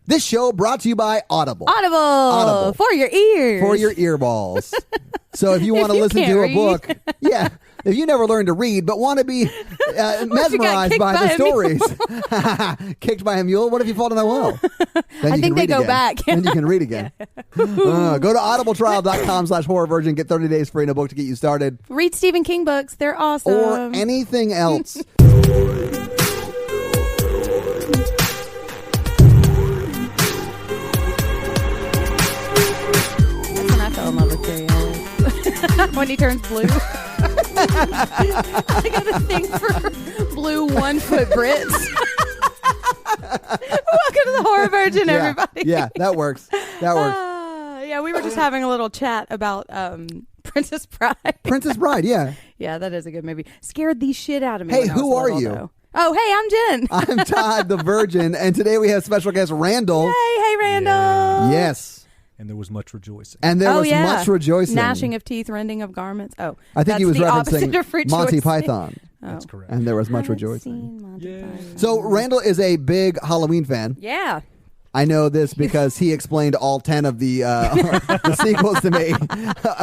This show brought to you by Audible. Audible. For your ears. For your earballs. So if you want to listen to a book, if you never learned to read but want to be mesmerized by the stories, kicked by a mule, what if you fall in that well? I think they go back. Then you can read again. Go to audibletrial.com/horrorvirgin. Get 30 days free in a book to get you started. Read Stephen King books. They're awesome. Or anything else. In love with Gary Ellis. When he turns blue. I got a thing for blue 1 foot Brits. Welcome to the Horror Virgin, everybody. Yeah, that works. That works. Yeah, we were just having a little chat about Princess Bride. Princess Bride, yeah. Yeah, that is a good movie. Scared the shit out of me. Hey, who are you? Though. Oh, hey, I'm Jen. I'm Todd, the Virgin, and today we have special guest Randall. Hey, Randall. Yes. And there was much rejoicing. Much rejoicing. Gnashing of teeth, rending of garments. Oh, I think he was referencing Monty Python. That's correct. And there was much rejoicing. Python. So Randall is a big Halloween fan. Yeah. I know this because he explained all 10 of the sequels to me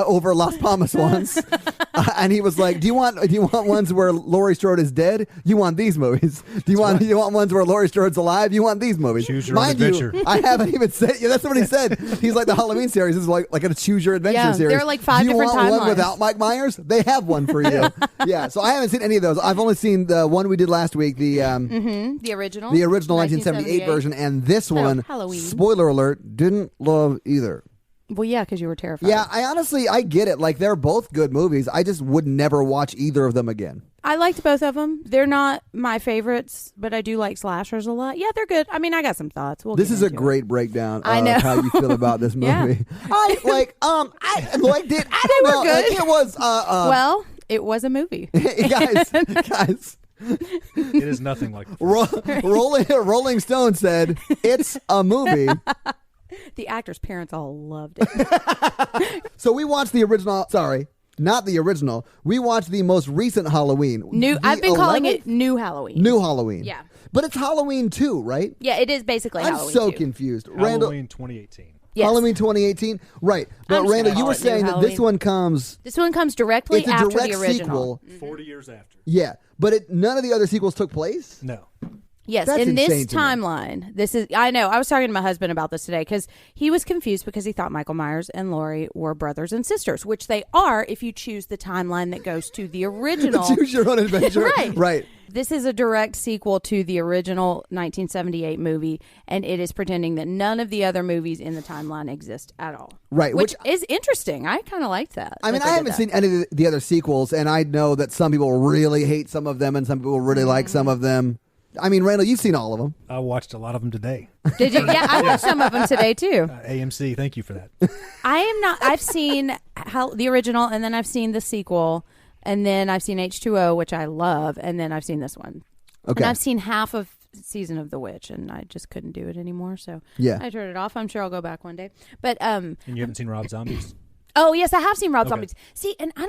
over Las Palmas once. And he was like, do you want ones where Laurie Strode is dead? You want these movies. Do you want ones where Laurie Strode's alive? You want these movies. Choose your own adventure. I haven't even said, that's what he said. He's like, the Halloween series is like a choose your adventure series. There are like 5 different timelines. Do you want one without Mike Myers? They have one for you. Yeah, so I haven't seen any of those. I've only seen the one we did last week, the original 1978 version, and this one, Halloween. Spoiler alert, didn't love either. Well, yeah, because you were terrified. Yeah, I get it. Like, they're both good movies. I just would never watch either of them again. I liked both of them. They're not my favorites, but I do like slashers a lot. Yeah, they're good. I mean, I got some thoughts. This is a great breakdown of how you feel about this movie. I liked it. I don't know. Good. It was well, it was a movie. guys. It is nothing like Rolling Stone said it's a movie. The actors' parents all loved it. So we watched the original. Sorry, not the original. We watched the most recent Halloween. I've been calling it New Halloween. New Halloween. Yeah, but it's Halloween 2, right? Yeah, it is basically Halloween. I'm so 2. confused. Halloween 2018. Yes. Halloween 2018, right? But Randall, you were saying that this one comes. This one comes directly after the original. Sequel. 40 years after. Yeah, but none of the other sequels took place. No. Yes, That's in this insane to me. timeline, this is. I know. I was talking to my husband about this today because he was confused because he thought Michael Myers and Laurie were brothers and sisters, which they are if you choose the timeline that goes to the original. Choose your own adventure. Right. This is a direct sequel to the original 1978 movie, and it is pretending that none of the other movies in the timeline exist at all. Right. Which is interesting. I kind of liked that. I mean, I haven't seen any of the other sequels, and I know that some people really hate some of them, and some people really like some of them. I mean, Randall, you've seen all of them. I watched a lot of them today. Did you? Yeah, I watched some of them today, too. AMC, thank you for that. I am not. I've seen the original, and then I've seen the sequel, and then I've seen H2O, which I love, and then I've seen this one. Okay. And I've seen half of Season of the Witch, and I just couldn't do it anymore, so I turned it off. I'm sure I'll go back one day. But and you haven't seen Rob Zombies? Oh, yes, I have seen Rob Zombies. See, and I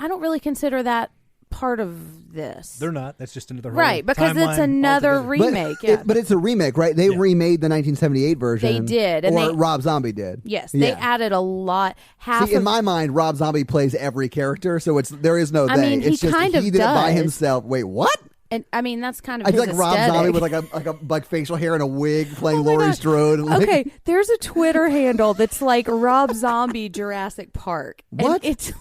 don't really consider that part of this. They're not. That's just another right, because it's another remake. But it's a remake, right? They remade the 1978 version. They did, and Rob Zombie did. Yes, they added a lot. In my mind, Rob Zombie plays every character, so there is no they. I mean, it's just kind of he did it by himself. Wait, what? And I mean, that's kind of I his feel like Rob Zombie with like facial hair and a wig playing Laurie Strode. Okay, there's a Twitter handle that's like Rob Zombie Jurassic Park. What? And it's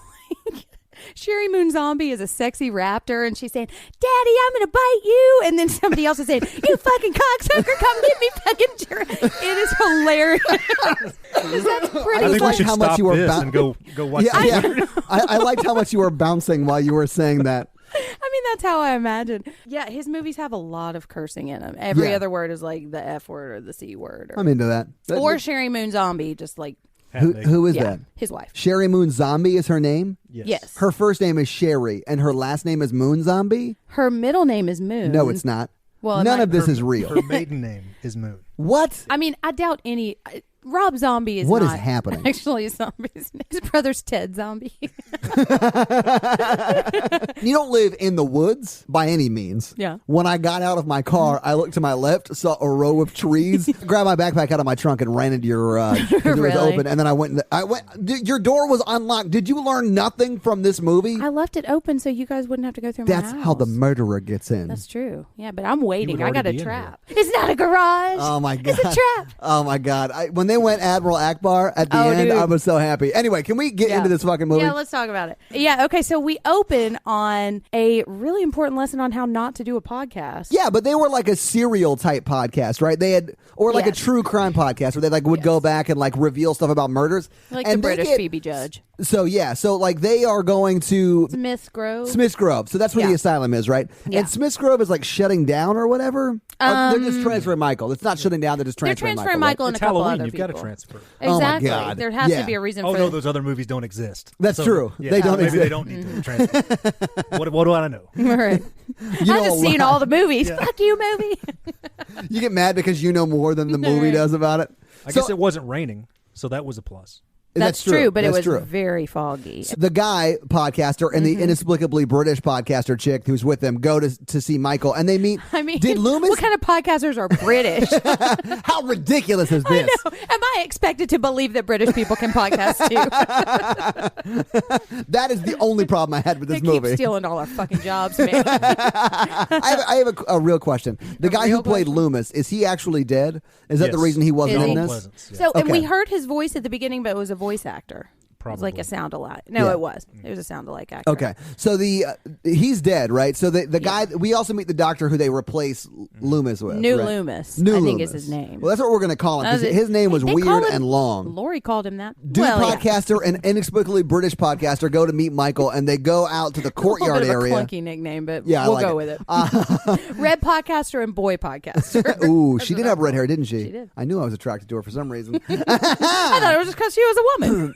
like Sherry Moon Zombie is a sexy raptor, and she's saying, "Daddy, I'm gonna bite you," and then somebody else is saying, "You fucking cocksucker, come get me, fucking Jurassic." It is hilarious. That's pretty. I think we should stop this and go watch. I liked how much you were bouncing while you were saying that. I mean, that's how I imagine. Yeah, his movies have a lot of cursing in them. Every other word is like the F word or the C word. I'm into that. Or Sherry Moon Zombie, just like... Who is that? His wife. Sherry Moon Zombie is her name? Yes. Her first name is Sherry, and her last name is Moon Zombie? Her middle name is Moon. No, it's not. Well, none of this is real. Her maiden name is Moon. What? I mean, I doubt any... Rob Zombie is What not is happening? actually a zombie. His brother's Ted Zombie. You don't live in the woods by any means. Yeah. When I got out of my car, I looked to my left, saw a row of trees, grabbed my backpack out of my trunk, and ran into your. It was Really? open, and then I went. Your door was unlocked. Did you learn nothing from this movie? I left it open so you guys wouldn't have to go through my house. That's how the murderer gets in. That's true. Yeah, but I'm waiting. would I got a already be in trap. It's not a garage. Oh my god! It's a trap. Oh my god! When they went Admiral Akbar at the end, dude. I was so happy. Anyway, can we get into this fucking movie? Yeah, let's talk about it. Yeah, okay, so we open on a really important lesson on how not to do a podcast. Yeah, but they were like a serial type podcast, right? They had, or like a true crime podcast where they like would go back and like reveal stuff about murders. Like and the British Phoebe Judge. So yeah, so like they are going to Smith's Grove. So that's where the asylum is, right? Yeah. And Smith's Grove is like shutting down or whatever. They're just transferring Michael. It's not shutting down. They're just transferring Michael and It's a couple Halloween. other You've people. got to transfer. Exactly. Oh my God. There has Yeah. to be a reason Oh for no, those other movies don't exist. That's true. Yeah, They don't maybe exist. they don't need to transfer. What do I know? Right. I've just seen all the movies. Yeah. Fuck you, movie. You get mad because you know more than the movie does about it. I guess it wasn't raining, so that was a plus. That's true, but That's it was true. very foggy. The guy podcaster and the inexplicably British podcaster chick who's with them go to see Michael, and they meet. I mean, did Loomis? what kind of podcasters are British? How ridiculous is I this? know. Am I expected to believe that British people can podcast too? That is the only problem I had with this They movie. keep stealing all our fucking jobs, man. I have a real question. The guy who played Loomis, is he actually dead? Is that the Yes. reason he wasn't Is in he? this? Pleasance, yeah. So, and we Okay. heard his voice at the beginning, but it was a voice actor. It was like a Probably. sound alike. No, Yeah. it was. It was a sound alike actor. Okay, so he's dead, right? So the guy we also meet the doctor who they replace Loomis with. New right? Loomis, New I think Loomis. is his name. Well, that's what we're going to call him because That's it. his name was They weird call him- and long. Lori called him that. Dude Yeah. podcaster and inexplicably British podcaster go to meet Michael, and they go out to the A courtyard little bit area. of a clunky nickname, but Yeah, I we'll like go it. with it. Red podcaster and boy podcaster. Ooh, That's she what did I have red call hair, it. didn't she? She did. I knew I was attracted to her for some reason. I thought it was just because she was a woman.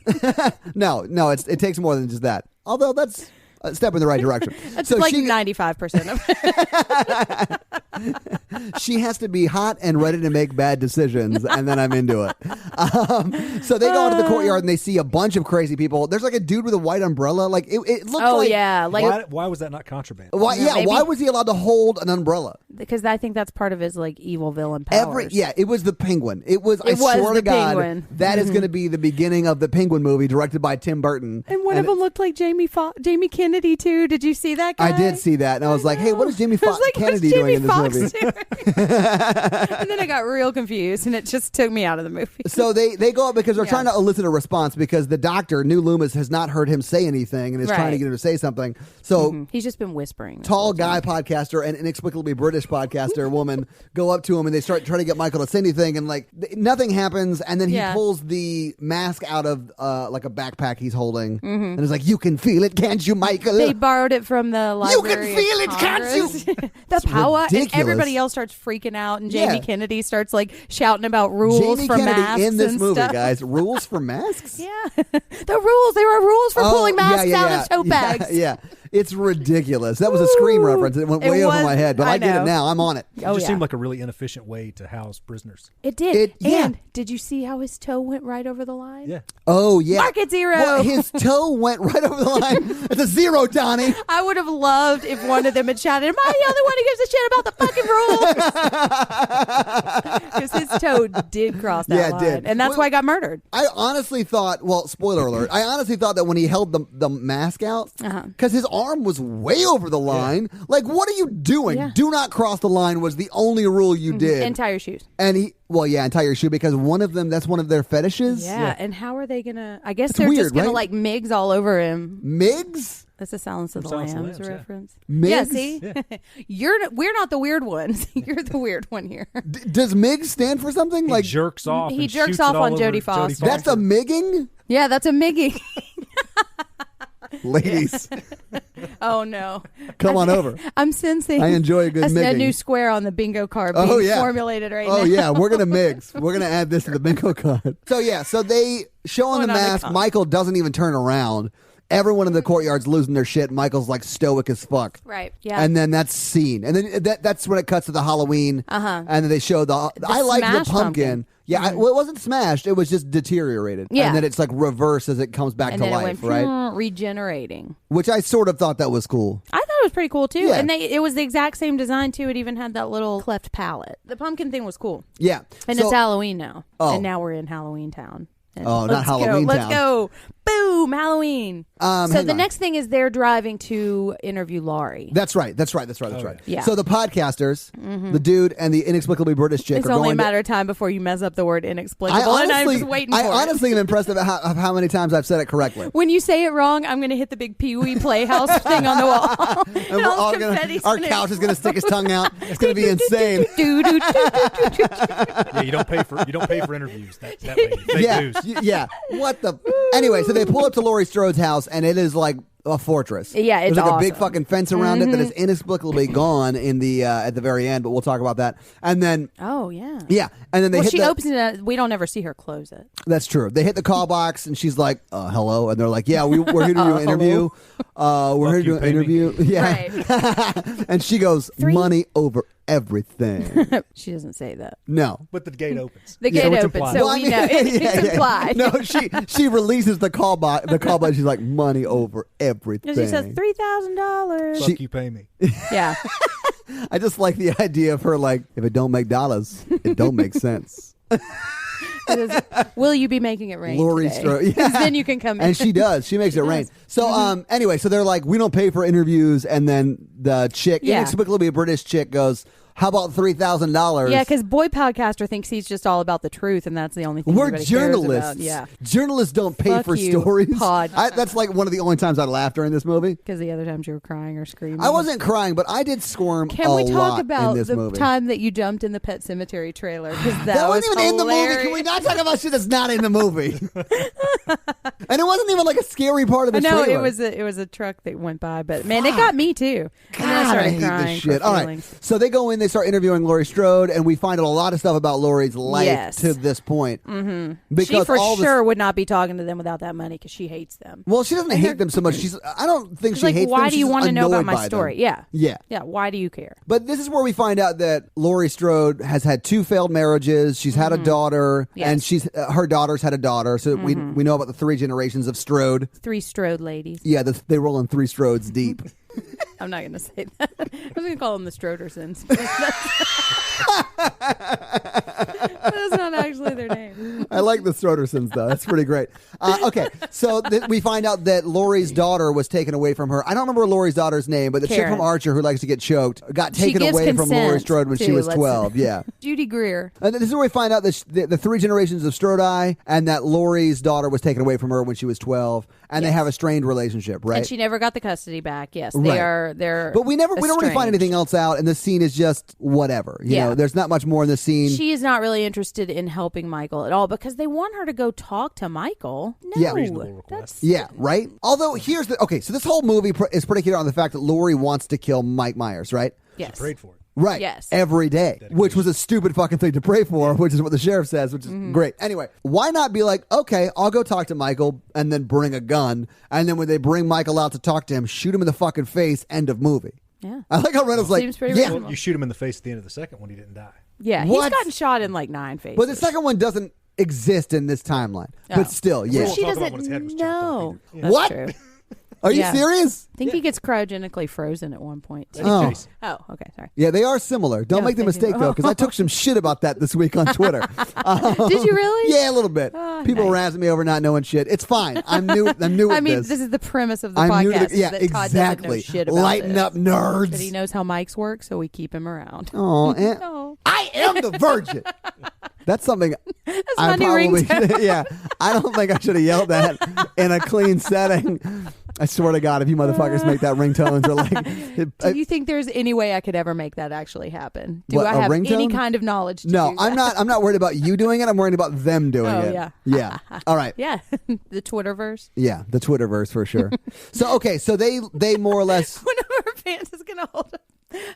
No, it takes more than just that. Although that's a step in the right direction. That's So like she 95% of it. she has to be hot and ready to make bad decisions, and then I'm into it. So they go into the courtyard and they see a bunch of crazy people. There's like a dude with a white umbrella. Like it looked Oh, like. yeah. Like, Why was that not contraband? Why, Yeah, maybe. why was he allowed to hold an umbrella? because I think that's part of his like evil villain powers. It was the Penguin. I was swear the to God, Penguin. that is going to be the beginning of the Penguin movie directed by Tim Burton. And one of them looked like Jamie Kennedy too. Did you see that guy? I did see that, and I was like, "Hey, what is Jamie I was like, Kennedy what's doing in this Jamie movie?" Foxx doing? And then I got real confused, and it just took me out of the movie. So they go up because they're Yeah. trying to elicit a response because the doctor, New Loomis, has not heard him say anything and is trying to Right. get him to say something. So He's just been whispering. this tall whole time. guy podcaster and inexplicably British podcaster woman go up to him and they start trying to get Michael to say anything, and like nothing happens, and then he Yeah. pulls the mask out of like a backpack he's holding and is like, "You can feel it, can't you, Michael?" They borrowed it from the library. You can feel it, can't you? The power, and ridiculous. everybody else starts freaking out, and Jamie Yeah. Kennedy starts like shouting about rules Jamie for Kennedy masks in this and movie, stuff. guys. Rules for masks? Yeah, the rules. There are rules for pulling masks out of tote yeah, bags. Yeah, it's ridiculous. That was a Scream reference. It went It way over was- my head, but I get know. it now. I'm on it. It Oh, just yeah. seemed like a really inefficient way to house prisoners. It did. Yeah. And did you see how his toe went right over the line? Yeah. Oh yeah, Mark it 0. Well, his toe went right over the line. It's a 0, Donnie. I would have loved if one of them had shouted, "Am I the only one who gives a shit about the fucking rules?" Because his toe did cross that Yeah, it line, did. and that's Well, why he got murdered. I honestly thought, well, spoiler alert, I honestly thought that when he held the mask out, because his arm was way over the line, like, what are you doing? Yeah. Do not cross the line was the only rule you did. And tie your shoes. And he, well, yeah, and tie your shoe because one of them, that's one of their fetishes. Yeah, and how are they gonna? I guess It's they're weird, just gonna right? like Migs all over him. Migs? That's a Silence of the Silence of the Lambs Lambs, yeah. reference. Migs? Yeah, see, Yeah. we're not the weird ones. You're the weird one here. Does Migs stand for something? He Like, jerks off. he and jerks shoots off it all on over Jodie Foster. that's a migging? Yeah, that's a Miggy. Ladies, Oh no! come on over. I'm sensing. I enjoy a good a migging. new square on the bingo card Oh, being yeah. formulated right now. Oh yeah, we're gonna mix. We're gonna add this to the bingo card. So yeah, so they show on the Going on the mask. con. Michael doesn't even turn around. Everyone in the courtyard's losing their shit. Michael's like stoic as fuck. Right. Yeah. And then that's scene, and then that's when it cuts to the Halloween. And then they show I like the smashed pumpkin. Yeah, well, it wasn't smashed. It was just deteriorated. Yeah. And then it's like reverse as it comes back and to then life, it went right? regenerating. Which I sort of thought that was cool. I thought it was pretty cool too. Yeah. And it was the exact same design too. It even had that little cleft palate. The pumpkin thing was cool. Yeah. And So- it's Halloween now. Oh. And now we're in Halloween Town. And Oh, not let's Halloween go. Town. Let's go. Boom, Halloween. So hang the on. next thing is they're driving to interview Laurie. That's right. Yeah. So the podcasters, the dude and the inexplicably British chick It's are only a going to... matter of time before you mess up the word inexplicable, and I'm just waiting for I honestly am impressed of how many times I've said it correctly. When you say it wrong, I'm going to hit the big Pee Wee Playhouse thing on the wall. And we're all our couch is going to stick his tongue out. It's going to be insane. Yeah, you don't pay for interviews that way. Fake Yeah, news. yeah. What the? Anyway, so they pull up to Laurie Strode's house, and it is like a fortress. Yeah, it's There's like a big awesome. fucking fence around it that is inexplicably gone in the at the very end. But we'll talk about that. And then, Oh, yeah. and then they hit she the, opens it. We don't ever see her close it. That's true. They hit the call box, and she's like, "Hello," and they're like, "Yeah, we're here to do an interview. We're here to do an pay me." interview." Yeah, Right. and she goes, "Money over everything." She doesn't say that. No. But the gate opens. The Yeah, gate it's opens, implied. so Well, I we mean, know. It's implied. No, she releases the call box. She's like, "Money over everything." She says $3,000. Fuck you, pay me. Yeah. I just like the idea of her like, if it don't make dollars, it don't make sense. Will you be making it rain Laurie today? Strode, yeah. Then you can come in. And she does. She makes it rain. So anyway, so they're like, we don't pay for interviews, and then the chick, Yeah. inexplicably a British chick, goes, how about $3,000? Yeah, because Boy Podcaster thinks he's just all about the truth, and that's the only thing We're everybody cares journalists. about. Yeah. Journalists don't pay Fuck for you, stories. pod. That's like one of the only times I laughed during this movie. Because the other times you were crying or screaming. I wasn't crying, but I did squirm Can a we talk lot about in this the movie. time that you jumped in the Pet Cemetery trailer? Because That was wasn't even in the movie. hilarious. Can we not talk about shit that's not in the movie? And it wasn't even like a scary part of the No, trailer. it was a truck that went by, but man, it got me too. God, and then I started hate crying. this shit. For All right, feelings. so they go in, they start interviewing Laurie Strode, and we find out a lot of stuff about Laurie's life Yes. to this point. Mm-hmm. Because She for all sure would not be talking to them without that money because she hates them. Well, she doesn't hate them so much. I don't think She's she like, hates why them. do you She's want to know about annoyed my by story? them. Yeah. Yeah. Yeah. Why do you care? But this is where we find out that Laurie Strode has had 2 failed marriages. She's had a daughter, Yes. and she's her daughter's had a daughter. So we know about the 3 generations of Strode. 3 Strode ladies. Yeah, they roll in 3 Strodes deep. I'm not going to say that. I was going to call them the Strodersons. That's not actually their name. I like the Strodersons, though. That's pretty great. Okay, so we find out that Laurie's daughter was taken away from her. I don't remember Laurie's daughter's name, but the chick Karen. from Archer who likes to get choked got She taken gives away from Laurie consent, Strode when she too, was let's- 12. Yeah. Judy Greer. And this is where we find out that the 3 generations of Strode and that Laurie's daughter was taken away from her when she was 12, and they Yes. have a strained relationship, right? And she never got the custody back. Yes, Right. they're But we don't really find estranged. anything else out, and the scene is just whatever. You Yeah. know, there's not much more in the scene. She is not really interested in helping Michael at all because they want her to go talk to Michael. No, Yeah. Reasonable request. Yeah, right? Although, so this whole movie is predicated on the fact that Laurie wants to kill Mike Myers, right? Yes. Prayed for it. Right. Yes. Every day, which was a stupid fucking thing to pray for, which is what the sheriff says, which is great. Anyway, why not be like, okay, I'll go talk to Michael and then bring a gun. And then when they bring Michael out to talk to him, shoot him in the fucking face, end of movie. Yeah. I like how Reynolds Seems pretty yeah. reasonable. You shoot him in the face at the end of the second one, he didn't die. Yeah, What? he's gotten shot in like 9 faces. But the second one doesn't exist in this timeline. Oh. But still, yeah. won't she talk about doesn't when his head was chopped off know. either. That's What? true. Are you Yeah. serious? I think he gets cryogenically frozen at one point. Too. Oh. Jason. Oh, okay, sorry. Yeah, they are similar. Don't No, make the thank you. mistake, though, because I took some shit about that this week on Twitter. Did you really? Yeah, a little bit. Oh, People nice. razz me over not knowing shit. It's fine. I'm new at I mean, this. this is the premise of the I'm new podcast. to the, yeah, is that Todd exactly. doesn't know shit about Lighten this. up, nerds. But he knows how mics work, so we keep him around. Oh, Oh. I am the virgin. That's something That's I my new probably ringtone. yeah. I don't think I should have yelled that in a clean setting. I swear to God, if you motherfuckers make that ringtones or like, Do you think there's any way I could ever make that actually happen? Do What, I a have any ringtone? kind of knowledge? To no, do I'm that? not. I'm not worried about you doing it. I'm worried about them doing Oh, it. yeah. Yeah. All right. Yeah, the Twitterverse. Yeah, the Twitterverse for sure. So okay, so they more or less. One of our fans is gonna hold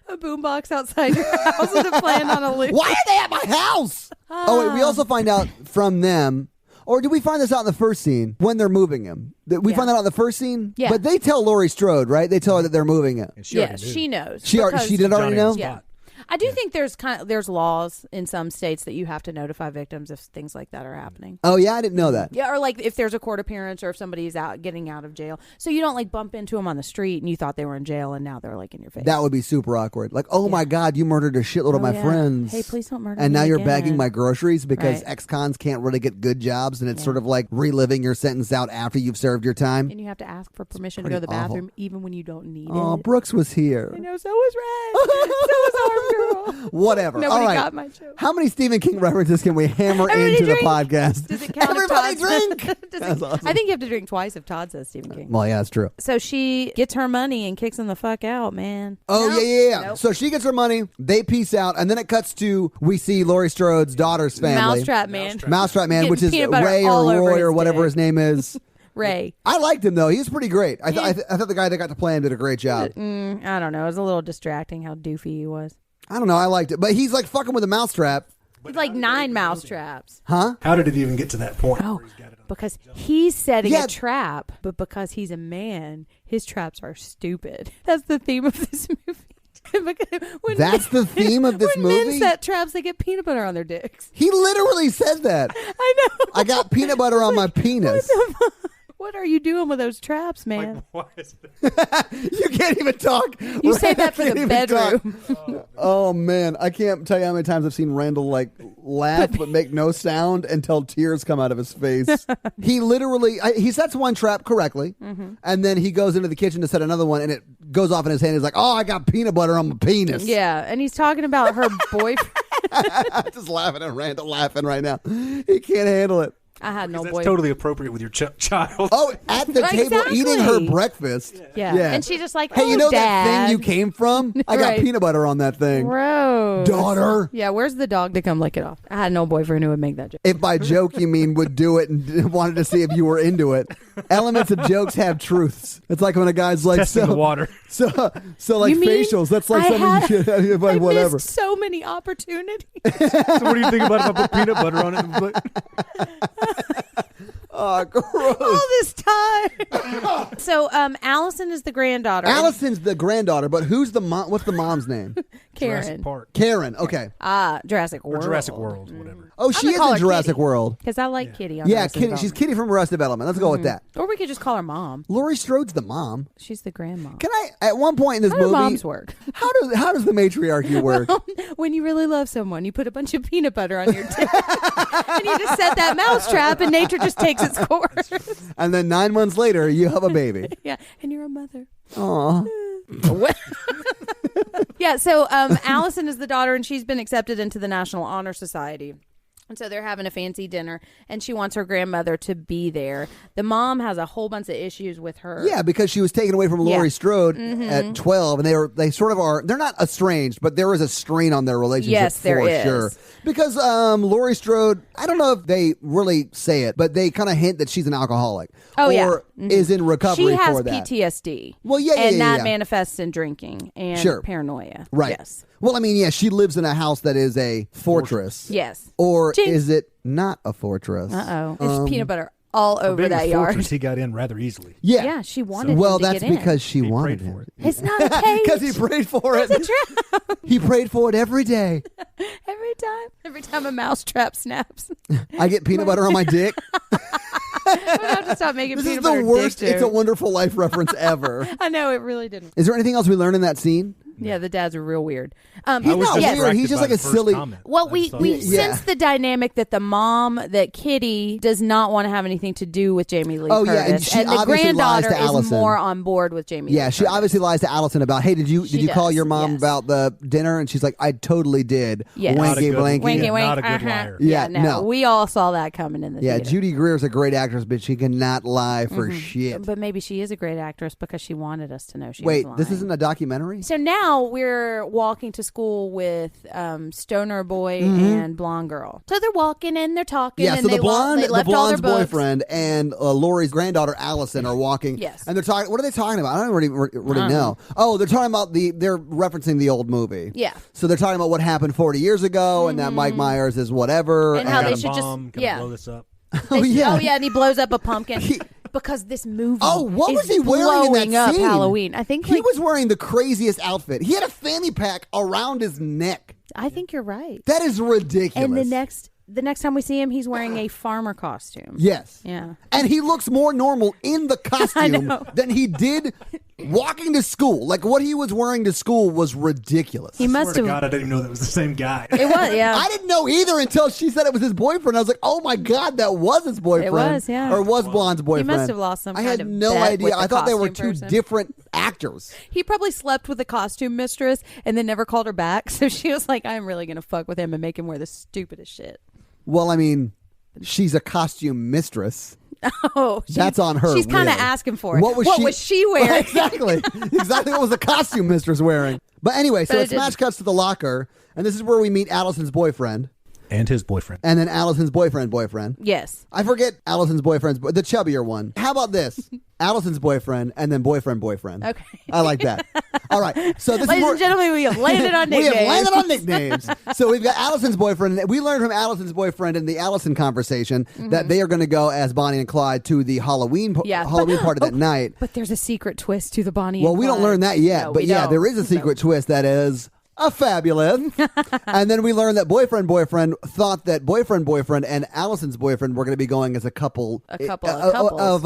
a boombox outside your house and it's playing on a loop. Why are they at my house? Oh, wait, we also find out from them. Or did we find this out in the first scene when they're moving him? We Yeah. find that out in the first scene? Yeah. But they tell Laurie Strode, right? They tell her that they're moving it. And she already Yes, knew. she knows. She because- did already Johnny know? on the Yeah. spot. I do think there's laws in some states that you have to notify victims if things like that are happening. Oh yeah, I didn't know that. Yeah, or like if there's a court appearance or if somebody's getting out of jail, so you don't like bump into them on the street and you thought they were in jail and now they're like in your face. That would be super awkward. Like, oh my God, you murdered a shitload of my friends. Hey, please don't murder and me now you're again. bagging my groceries because ex-cons can't really get good jobs, and it's sort of like reliving your sentence out after you've served your time. And you have to ask for permission to go to the bathroom even when you don't need it. Oh, Brooks was here. I know, so was Red. So was Arm Girl. Whatever. Nobody All right. got my joke. How many Stephen King references can we hammer Everybody into drink. the podcast? Does it count Everybody if Todd drink. That's awesome. I think you have to drink twice if Todd says Stephen King. Well, yeah, that's true. So she gets her money and kicks him the fuck out, man. Oh, Nope. yeah. Nope. So she gets her money, they peace out, and then it cuts to, we see Laurie Strode's daughter's family. Mousetrap Man. Mousetrap Man, Getting which is peanut butter Ray all or over Roy his or whatever dick. his name is. Ray. I liked him, though. He was pretty great. I thought the guy that got to play him did a great job. I don't know. It was a little distracting how doofy he was. I don't know. I liked it. But he's like fucking with a mousetrap. He's like 9 mousetraps. Huh? How did it even get to that point? Oh, because he's setting a trap, but because he's a man, his traps are stupid. That's the theme of this movie. That's the theme of this when movie? men set traps, they get peanut butter on their dicks. He literally says that. I know. I got peanut butter on my penis. What are you doing with those traps, man? Like, why is it? You can't even talk. You say that for the bedroom. Oh man, I can't tell you how many times I've seen Randall like laugh but make no sound until tears come out of his face. He literally he sets one trap correctly, and then he goes into the kitchen to set another one, and it goes off in his hand. He's like, "Oh, I got peanut butter on my penis." Yeah, and he's talking about her boyfriend. I'm just laughing at Randall laughing right now. He can't handle it. I had no That's boyfriend. totally appropriate with your child. Oh, at the table Exactly. eating her breakfast. Yeah. And she's just like, hey, you know Dad. that thing you came from? I got Right. peanut butter on that thing. Gross. Daughter. Yeah, where's the dog to come lick it off? I had no boyfriend who would make that joke. If by joke you mean would do it and wanted to see if you were into it. Elements of jokes have truths. It's like when a guy's like, Testing the water. So like You mean facials. That's like I something you should like I whatever. missed so many opportunities. So what do you think about if I put peanut butter on it? Oh, gross. All this time. So, Allison is the granddaughter. Allison's the granddaughter, but who's the mom? What's the mom's name? Karen. Jurassic Park. Karen. Okay. Jurassic Or World. Jurassic World, whatever. Oh, she gonna is call in her Jurassic Kitty. World. Because I like Kitty on Yeah, Arrested Kitty. She's Development. Kitty from Arrested Development. Let's go with that. Or we could just call her Mom. Laurie Strode's the mom. She's the grandma. Can I? At one point in this How do movie, moms work? How does the matriarchy work? When you really love someone, you put a bunch of peanut butter on your dick. And you just set that mousetrap and nature just takes its course. And then 9 months later, you have a baby. Yeah, and you're a mother. Aw. Yeah, so Allison is the daughter, and she's been accepted into the National Honor Society. And so they're having a fancy dinner, and she wants her grandmother to be there. The mom has a whole bunch of issues with her. Yeah, because she was taken away from Laurie Strode Mm-hmm. at 12, and they sort of are. They're not estranged, but there is a strain on their relationship. Yes, there for is. sure. Because Laurie Strode, I don't know if they really say it, but they kind of hint that she's an alcoholic. Oh, or yeah. is in recovery She has for that. PTSD. Well, yeah, and that yeah. manifests in drinking and Sure. paranoia. Right. Yes. Well, I mean, yeah, she lives in a house that is a fortress. Yes. Or Jinx. is it not a fortress? Uh-oh. There's peanut butter all For over being a that yard. fortress, he got in rather easily. Yeah. Yeah, she wanted Well, him to that's get in. because she He wanted prayed for him. it. It's not a cage. Because he prayed for it. It's a trap. He prayed for it every day. Every time a mousetrap snaps. I get peanut butter on my dick. I'm going to have to stop making This is peanut the butter worst dick It's a jokes. Wonderful Life reference ever. I know, it really didn't. Is there anything else we learned in that scene? Yeah, the dads are real weird. He's I was not just weird. He's distracted just by like the a first silly. comment. Well, I we just thought- Yeah. sense the dynamic that Kitty does not want to have anything to do with Jamie Lee Oh, Curtis. yeah, and she the obviously lies granddaughter to is Allison. more on board with Jamie Yeah, Lee she Curtis. obviously lies to Allison about, hey, did you call does, your mom yes. about the dinner? And she's like, I totally did. Yes. Not a Wanky good- blanky. Winky Yeah, wink. not a good uh-huh. liar. Yeah, no. no. We all saw that coming in the Yeah, theater. Judy Greer's a great actress, but she cannot lie for shit. But maybe she is a great actress because she wanted us to know she Wait, was this lying. isn't a documentary? So now we're walking to school with Stoner Boy and Blonde Girl. So they're walking and they're talking. Yeah, and so they the blonde, they the left all their blonde's books. boyfriend and Lori's granddaughter Allison are walking. Yes. And they're talking. What are they talking about? I don't really know. Oh, they're talking about they're referencing the old movie. Yeah. So they're talking about what happened 40 years ago and that Mike Myers is whatever. And how Got they a should just- bomb, gonna yeah. blow this up. Oh, yeah. Oh, yeah, and he blows up a pumpkin. because this movie. Oh, what is was he wearing in blowing that up scene? Halloween. I think he was wearing the craziest outfit. He had a fanny pack around his neck. I think you're right. That is ridiculous. And the next time we see him, he's wearing a farmer costume. Yes. Yeah. And he looks more normal in the costume than he did walking to school. Like, what he was wearing to school was ridiculous. He must have. God, I didn't even know that was the same guy. It was, yeah. I didn't know either until she said it was his boyfriend. I was like, oh my God, that was his boyfriend. It was, yeah. Or was Blonde's boyfriend. He must have lost some I kind had of no bet idea. with the I thought they were costume two person. different actors. He probably slept with the costume mistress and then never called her back. So she was like, I'm really going to fuck with him and make him wear the stupidest shit. Well, I mean, she's a costume mistress. Oh, That's on her. She's kind of really. asking for it. What was she wearing? Exactly. Exactly what was the costume mistress wearing? But anyway, so it smash cuts to the locker, and this is where we meet Allison's boyfriend. And his boyfriend. And then Allison's boyfriend. Yes. I forget Allison's boyfriend's, the chubbier one. How about this? Allison's boyfriend and then boyfriend. Okay. I like that. All right. So this Ladies is and gentlemen, we have landed on nicknames. We have landed on nicknames. So we've got Allison's boyfriend. We learned from Allison's boyfriend in the Allison conversation that they are going to go as Bonnie and Clyde to the Halloween party that night. But there's a secret twist to the Bonnie Well, and we Clyde. don't learn that yet. No, but we yeah, don't. there is a secret twist that is a fabulous. And then we learned that boyfriend thought that boyfriend and Allison's boyfriend were going to be going as a couple. Couples.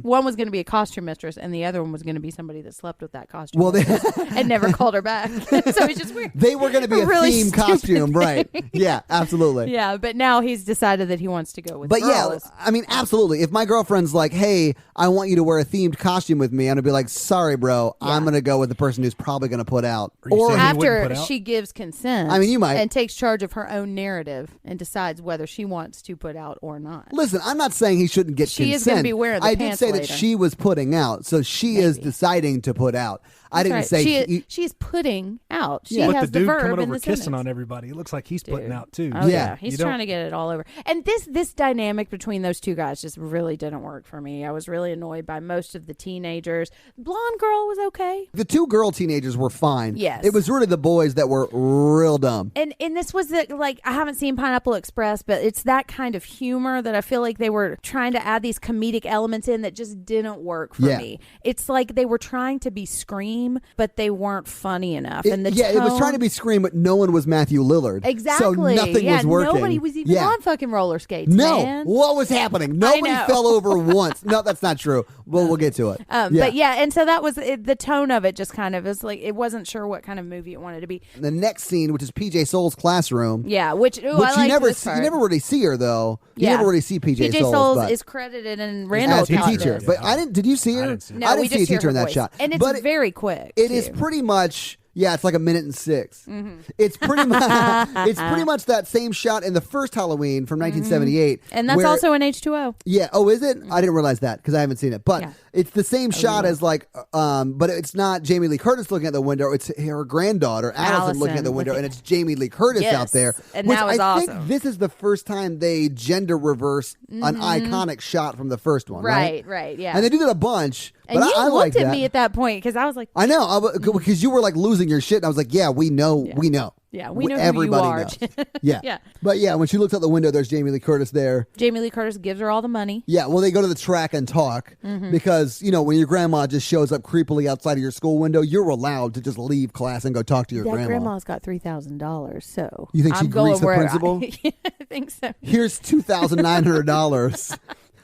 One was going to be a costume mistress, and the other one was going to be somebody that slept with that costume Well, mistress and never called her back. So it's just weird. They were going to be a really theme stupid costume, thing. right? Yeah, absolutely. Yeah, but now he's decided that he wants to go with But girls. yeah, I mean, absolutely. If my girlfriend's like, "Hey, I want you to wear a themed costume with me," I'm gonna be like, "Sorry, bro, I'm gonna go with the person who's probably gonna put out." Or after she gives consent. I mean, you might. And takes charge of her own narrative and decides whether she wants to put out or not. Listen, I'm not saying he shouldn't get She consent. is gonna be wearing the I did pants say that later. she was putting out, so she is deciding to put out. I didn't Right. say she's putting out. She Yeah. But has the dude verb coming in over the kissing sentence. on everybody, it looks like he's putting out too. Oh, Yeah. yeah. He's You don't- trying to get it all over. And this dynamic between those two guys just really didn't work for me. I was really annoyed by most of the teenagers. Blonde girl was okay. the two girl teenagers were fine. Yes. It was really the boys that were real dumb. And this was like, I haven't seen Pineapple Express, but it's that kind of humor that I feel like they were trying to add these comedic elements in that just didn't work for me. It's like they were trying to be Scream, but they weren't funny enough. And it was trying to be Scream, but no one was Matthew Lillard. Exactly. So nothing was working. Nobody was even on fucking roller skates, No. man. What was happening? Nobody know. fell over once. No, that's not true. Well, we'll get to it. But yeah, and so that was the tone of it. Just kind of, it's like it wasn't sure what kind of movie it wanted to be. The next scene, which is PJ Souls' classroom. Yeah, which I you like never this part. you never really see her though. You Yeah. never really see PJ PJ Souls. Souls but is credited in Randall as a taught teacher. this. But I didn't. Did you see her? I didn't see her. No, I we didn't see a just hear teacher her in that voice. shot. And it's but very quick. It is too. pretty much. Yeah, it's like 1:06. Mm-hmm. It's pretty much. It's pretty much that same shot in the first Halloween from 1978, And that's where- also in H2O. Yeah. Oh, is it? I didn't realize that because I haven't seen it. But Yeah. it's the same shot as like, but it's not Jamie Lee Curtis looking at the window. It's her granddaughter Allison looking at the window, and it's Jamie Lee Curtis out there. And which that was I think awesome. this is the first time they gender reverse an iconic shot from the first one. Right. Right, yeah. And they do that a bunch. And but you I looked like at that. me at that point because I was like, I know because you were like losing your shit. And I was like, yeah, we know, we know. Yeah, we know who Everybody you are. knows. Yeah. Yeah. But yeah, when she looks out the window, there's Jamie Lee Curtis there. Jamie Lee Curtis gives her all the money. Yeah, well, they go to the track and talk because, when your grandma just shows up creepily outside of your school window, you're allowed to just leave class and go talk to your That grandma. grandma's got $3,000, so You think she I'm going greased the where principal? I think so. Here's $2,900.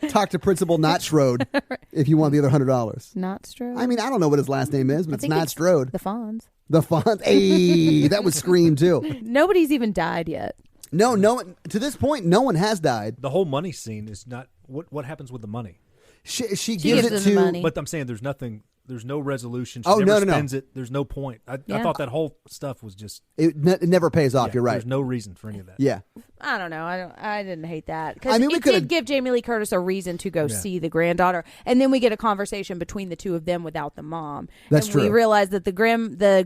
Talk to Principal Notstrode if you want the other $100. Not Strode. I mean, I don't know what his last name is, but it's think not it's Strode. the Fonz. The font. Hey, that was Scream too. Nobody's even died yet. No one. To this point, no one has died. The whole money scene is not what happens with the money. She gives gives it them to. the money. But I'm saying there's nothing. There's no resolution. She Oh, never no. spends it. There's no point. I thought that whole stuff was just. It never pays off. yeah, You're right. There's no reason for any of that. Yeah. I don't know. I didn't hate that because I mean, we it could've- did give Jamie Lee Curtis a reason to go see the granddaughter, and then we get a conversation between the two of them without the mom. That's and true. We realize that the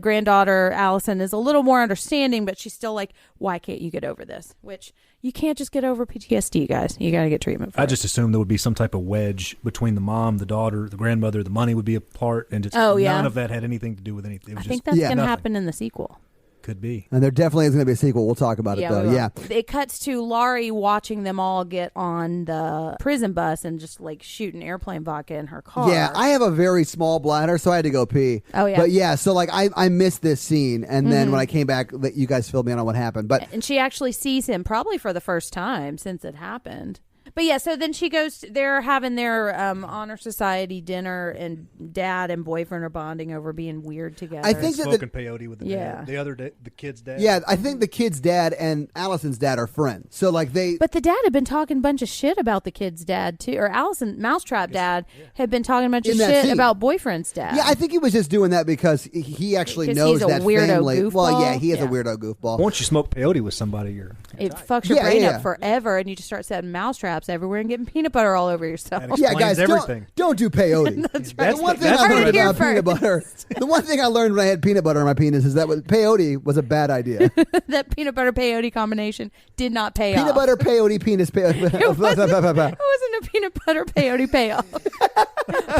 granddaughter Allison is a little more understanding, but she's still like, "Why can't you get over this?" Which you can't just get over PTSD, guys. You got to get treatment for I it. just assumed there would be some type of wedge between the mom, the daughter, the grandmother. The money would be a part, and just Oh, yeah. none of that had anything to do with anything. It I was think just that's going to nothing. happen in the sequel. Could be. And there definitely is going to be a sequel. We'll talk about it, though. Yeah. It cuts to Laurie watching them all get on the prison bus and just like shooting airplane vodka in her car. Yeah, I have a very small bladder, so I had to go pee. Oh, yeah. But yeah, so like I missed this scene, and then when I came back, you guys filled me in on what happened. But and she actually sees him probably for the first time since it happened. But yeah, so then she goes, they're having their honor society dinner, and dad and boyfriend are bonding over being weird together. I think that smoking peyote with the dad. The kid's dad. Yeah, I think the kid's dad and Allison's dad are friends. So like they. But the dad had been talking a bunch of shit about the kid's dad too, or Allison Mousetrap dad had been talking a bunch of shit about boyfriend's dad. Yeah, I think he was just doing that because he actually knows he's a that weirdo family. goofball. Well, yeah, he is a weirdo goofball. Once you smoke peyote with somebody, it fucks your brain up forever, and you just start setting mousetraps everywhere and getting peanut butter all over yourself. Yeah, guys, don't do peyote. That's right. The one thing I learned about peanut butter. The one thing I learned when I had peanut butter on my penis is that peyote was a bad idea. That peanut butter peyote combination did not pay off. Peanut butter peyote penis peyote. It wasn't a peanut butter peyote payoff.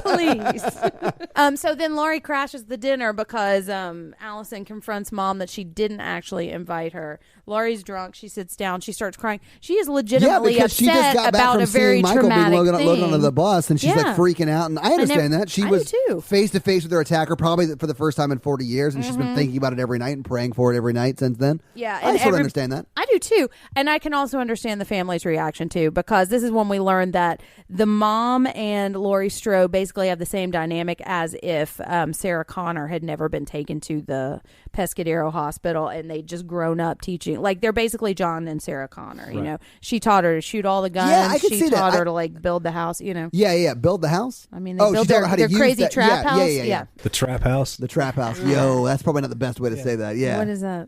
Please. So then Laurie crashes the dinner because Allison confronts mom that she didn't actually invite her. Laurie's drunk. She sits down. She starts crying. She is legitimately upset she just got about a very Michael traumatic being thing. loaded onto the bus, and she's like freaking out. And I understand that. She was face to face with her attacker probably for the first time in 40 years, and she's been thinking about it every night and praying for it every night since then. Yeah, I sort of understand that. I do too. And I can also understand the family's reaction too, because this is when we learned that the mom and Laurie Strode basically have the same dynamic as if Sarah Connor had never been taken to the Pescadero Hospital and they'd just grown up teaching. Like, they're basically John and Sarah Connor, you know. She taught her to shoot all the guns. Yeah, I could see that. She taught her to, like, build the house, you know. Yeah, build the house? I mean, they built their crazy trap house. Yeah. The trap house? The trap house. Yo, that's probably not the best way to say that. Yeah. What is that?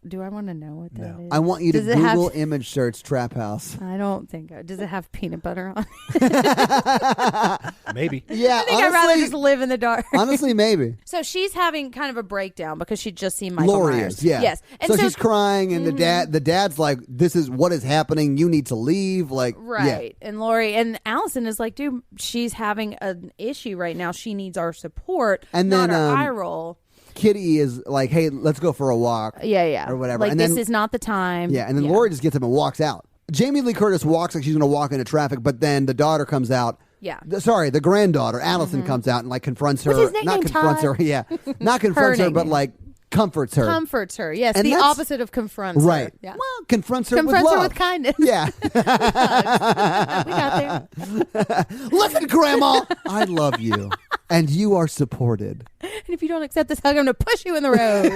Do I want to know what that is? I want you to Google image search trap house. I don't think. Does it have peanut butter on it? Maybe. Yeah, I think I'd rather just live in the dark. Honestly, maybe. So she's having kind of a breakdown because she'd just seen Michael Laurie Myers. is, yeah. Yes. And so she's crying, and the dad's like, "This is what is happening. You need to leave." Like, right. Yeah. And Laurie and Allison is like, "Dude, she's having an issue right now. She needs our support, and not then, our eye roll." Kitty is like, "Hey, let's go for a walk." Yeah. Or whatever. Like, and this then, is not the time. Yeah, and then Laurie just gets up and walks out. Jamie Lee Curtis walks like she's going to walk into traffic, but then the daughter comes out. Yeah. The granddaughter, Allison, comes out and like confronts her. What's his nickname, not confronts Todd? her. Yeah. Not confronts her, but like comforts her. Comforts her. Yes. And the opposite of confronts right. her. Yeah. Well, confronts her Confronts with her love. with kindness. Yeah. We got there. Listen, Grandma, I love you, and you are supported. And if you don't accept this hug, I'm going to push you in the road.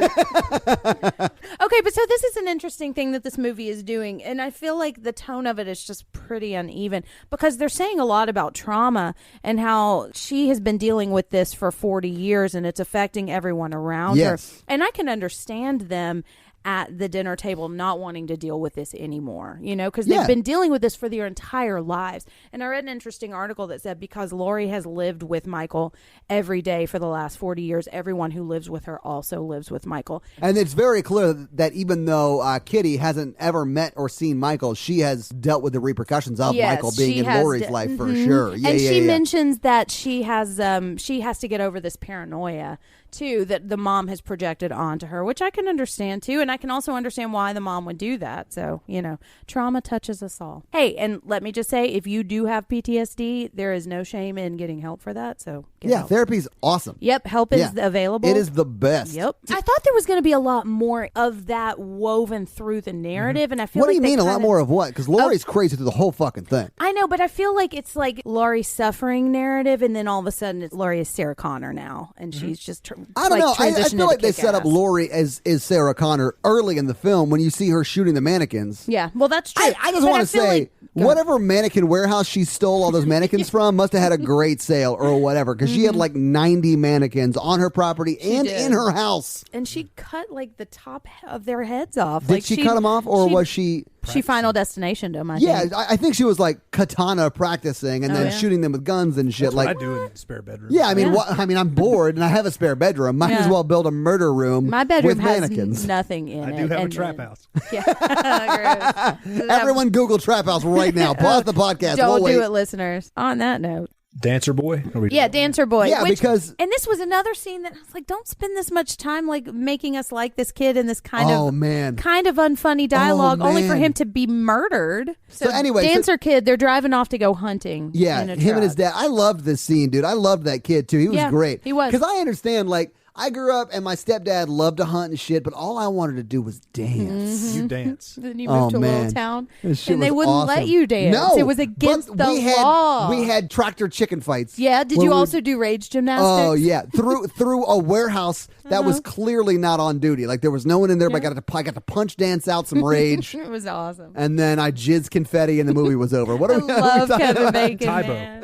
Okay, but so this is an interesting thing that this movie is doing, and I feel like the tone of it is just pretty uneven because they're saying a lot about trauma and how she has been dealing with this for 40 years and it's affecting everyone around her. And I can understand them at the dinner table not wanting to deal with this anymore, you know, because they've been dealing with this for their entire lives. And I read an interesting article that said because Laurie has lived with Michael every day for the last 40 years, everyone who lives with her also lives with Michael. And it's very clear that even though Kitty hasn't ever met or seen Michael, she has dealt with the repercussions of Michael being in Laurie's life for sure. Yeah, and she mentions that she has to get over this paranoia too that the mom has projected onto her, which I can understand too, and I can also understand why the mom would do that. So, you know, trauma touches us all. Hey, and let me just say, if you do have PTSD, there is no shame in getting help for that. So get help. Therapy's awesome. Yep, help is available. It is the best. Yep. I thought there was going to be a lot more of that woven through the narrative, and I feel what do you mean a lot more of what? Because Laurie's crazy through the whole fucking thing. I know, but I feel like it's like Laurie's suffering narrative, and then all of a sudden Laurie is Sarah Connor now, and she's just I don't know. I feel like they set up Laurie as Sarah Connor early in the film when you see her shooting the mannequins. Yeah, well, that's true. I just want to say, whatever mannequin warehouse she stole all those mannequins from must have had a great sale or whatever, because she had like 90 mannequins on her property and in her house. And she cut like the top of their heads off. Did she cut them off, or was she... She Final Destination them, I think. I think she was like katana practicing and then shooting them with guns and shit. That's like what I do in the spare bedroom. Yeah, I mean, I'm bored and I have a spare bedroom. Might as well build a murder room. My bedroom with has mannequins. nothing in it. I do have a trap house. Yeah. Everyone Google trap house right now. Pause the podcast. Don't do it, listeners. On that note. Dancer boy? Yeah, dancer boy. Yeah, because... And this was another scene that I was like, don't spend this much time like making us like this kid in this kind of unfunny dialogue, only for him to be murdered. So anyway, dancer kid, they're driving off to go hunting. Yeah, him and his dad. I loved this scene, dude. I loved that kid too. He was great. He was. Because I understand, like, I grew up and my stepdad loved to hunt and shit, but all I wanted to do was dance. Mm-hmm. You dance. Then you moved to a little town, and they wouldn't awesome. let you dance. No, it was against the law. We had tractor chicken fights. Yeah. Did you also do rage gymnastics? Oh yeah, through a warehouse that was clearly not on duty. Like there was no one in there, but I got to punch dance out some rage. It was awesome. And then I jizzed confetti, and the movie was over. What are we? Love Kevin Bacon, man.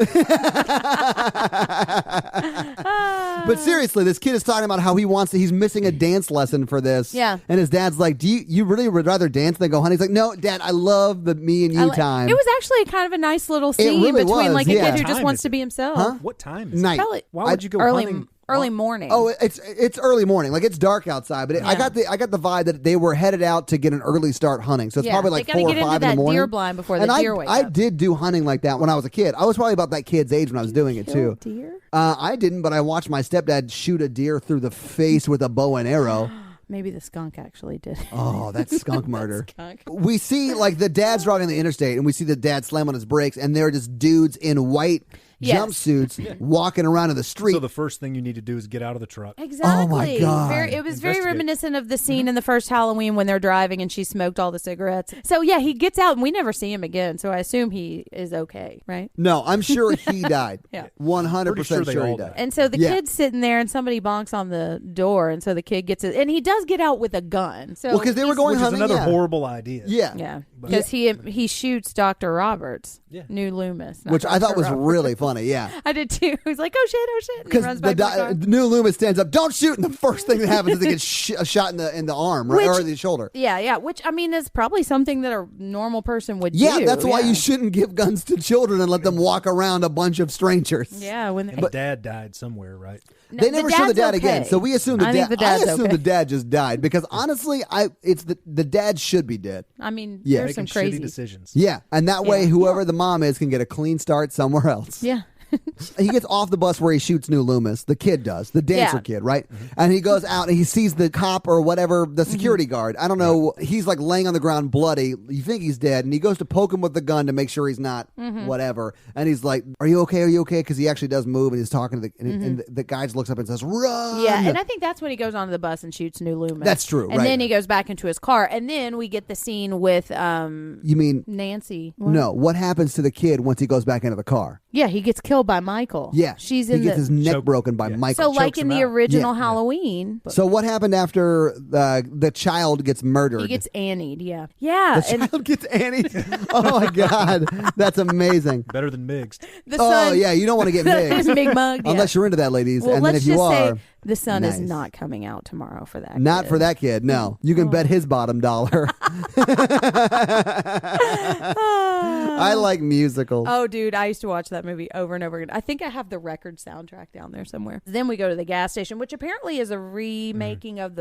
But seriously, this kid is talking about how he's missing a dance lesson for this. Yeah. And his dad's like, "Do you really would rather dance than go hunting?" He's like, "No, Dad, I love the me and you time." It was actually kind of a nice little scene really between like a kid who just wants is to be himself. Huh? What time is Night. it? Why would you go hunting? Early morning. Oh, it's early morning. Like it's dark outside, but I got the vibe that they were headed out to get an early start hunting. So it's probably like 4 or 5 in the morning. They got to get into that deer blind before the deer wake up. I did do hunting like that when I was a kid. I was probably about that kid's age when I was doing it too. Deer? I didn't, but I watched my stepdad shoot a deer through the face with a bow and arrow. Maybe the skunk actually did. Oh, that's skunk murder. Skunk. We see like the dad's driving the interstate, and we see the dad slam on his brakes, and they're just dudes in white jumpsuits walking around in the street. So the first thing you need to do is get out of the truck. Exactly. Oh my God. It was very reminiscent of the scene in the first Halloween when they're driving and she smoked all the cigarettes. So yeah, he gets out and we never see him again. So I assume he is okay, right? No, I'm sure he died. 100% sure he died. And so the kid's sitting there and somebody bonks on the door, and so the kid gets it, and he does get out with a gun. So because they were going hunting. Which is another horrible idea. Yeah. Because he shoots Dr. Roberts, New Loomis, which I thought was really funny. Yeah, I did too. He's like, "Oh shit!" And he runs back to the car. New Loomis stands up, "Don't shoot!" And the first thing that happens is they get shot in the arm, right, or the shoulder. Yeah. Which I mean is probably something that a normal person would do. Yeah, that's why you shouldn't give guns to children and let them walk around a bunch of strangers. Yeah, the dad died somewhere, right? No, they never show the dad again, so we assume the dad. I assume the dad just died because honestly, the dad should be dead. I mean, there's some crazy decisions. Yeah, and that way, whoever the mom is can get a clean start somewhere else. Yeah. He gets off the bus where he shoots New Loomis. The kid does. The dancer kid, right? Mm-hmm. And he goes out and he sees the cop or whatever, the security guard. I don't know. He's like laying on the ground bloody. You think he's dead. And he goes to poke him with the gun to make sure he's not whatever. And he's like, "Are you okay? Are you okay?" Because he actually does move and he's talking to and the guy just looks up and says, "Run!" Yeah, and I think that's when he goes onto the bus and shoots New Loomis. That's true. And then he goes back into his car. And then we get the scene with you mean Nancy. No, what happens to the kid once he goes back into the car? Yeah, he gets killed by Michael. Yeah, he gets his neck broken by Michael. So like in the original Halloween. So what happened after the child gets murdered? He gets Annied, yeah. The child gets Annied? Oh my God, that's amazing. Better than Miggs. Oh yeah, you don't want to get Miggs. Mig mugged, unless you're into that, ladies. Well, and then if you are... The sun is not coming out tomorrow for that Not kid. For that kid, no. You can bet his bottom dollar. I like musicals. Oh, dude, I used to watch that movie over and over again. I think I have the record soundtrack down there somewhere. Then we go to the gas station, which apparently is a remaking of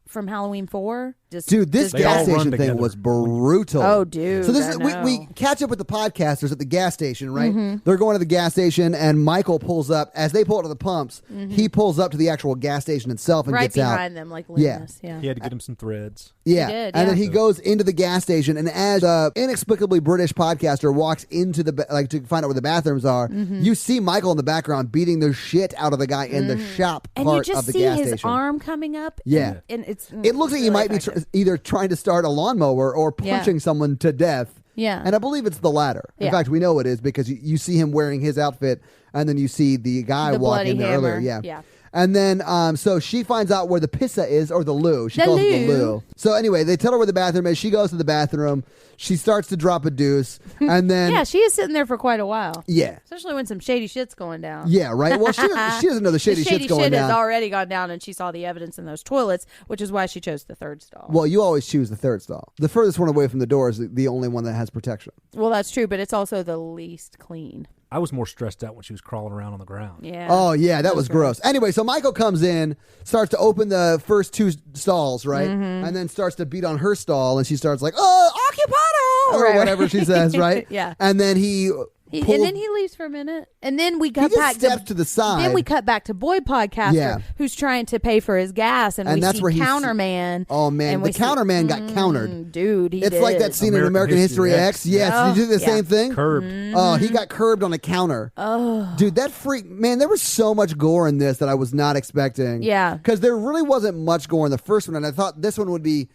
from Halloween 4. Dude, this gas station thing was brutal. Oh, dude. So this is we catch up with the podcasters at the gas station, right? Mm-hmm. They're going to the gas station, and Michael pulls up. As they pull up to the pumps, he pulls up to the actual gas station itself and gets out. Right behind them, like Loomis. Yeah. He had to get him some threads. Yeah. He did, and then he goes into the gas station, and as an inexplicably British podcaster walks into the to find out where the bathrooms are, you see Michael in the background beating the shit out of the guy in the shop part of the gas station. And you just see his arm coming up. Yeah. And it looks like he might be either trying to start a lawnmower or punching someone to death. Yeah. And I believe it's the latter. In fact, we know it is because you see him wearing his outfit, and then you see the guy walk in there earlier. Yeah. And then, so she finds out where the pissa is, or the loo. She calls it the loo. So anyway, they tell her where the bathroom is. She goes to the bathroom. She starts to drop a deuce. And then... yeah, she is sitting there for quite a while. Yeah. Especially when some shady shit's going down. Yeah, right? Well, she doesn't know the shady shit's going down. Shit has already gone down, and she saw the evidence in those toilets, which is why she chose the third stall. Well, you always choose the third stall. The furthest one away from the door is the only one that has protection. Well, that's true, but it's also the least clean. I was more stressed out when she was crawling around on the ground. Yeah. Oh, yeah, that was gross. Anyway, so Michael comes in, starts to open the first two stalls, right? Mm-hmm. And then starts to beat on her stall, and she starts like, "Oh, occupado!" or whatever she says, right? Yeah. And then he And then he leaves for a minute, and then we cut back to the side. Then we cut back to Boy Podcaster, who's trying to pay for his gas, and we that's see where Counterman. Oh man, the Counterman got countered, dude. It's like that scene in American History X. Yes, did you do the same thing? Curbed. Oh, he got curbed on a counter. Oh, dude, that freak man. There was so much gore in this that I was not expecting. Yeah, because there really wasn't much gore in the first one, and I thought this one would be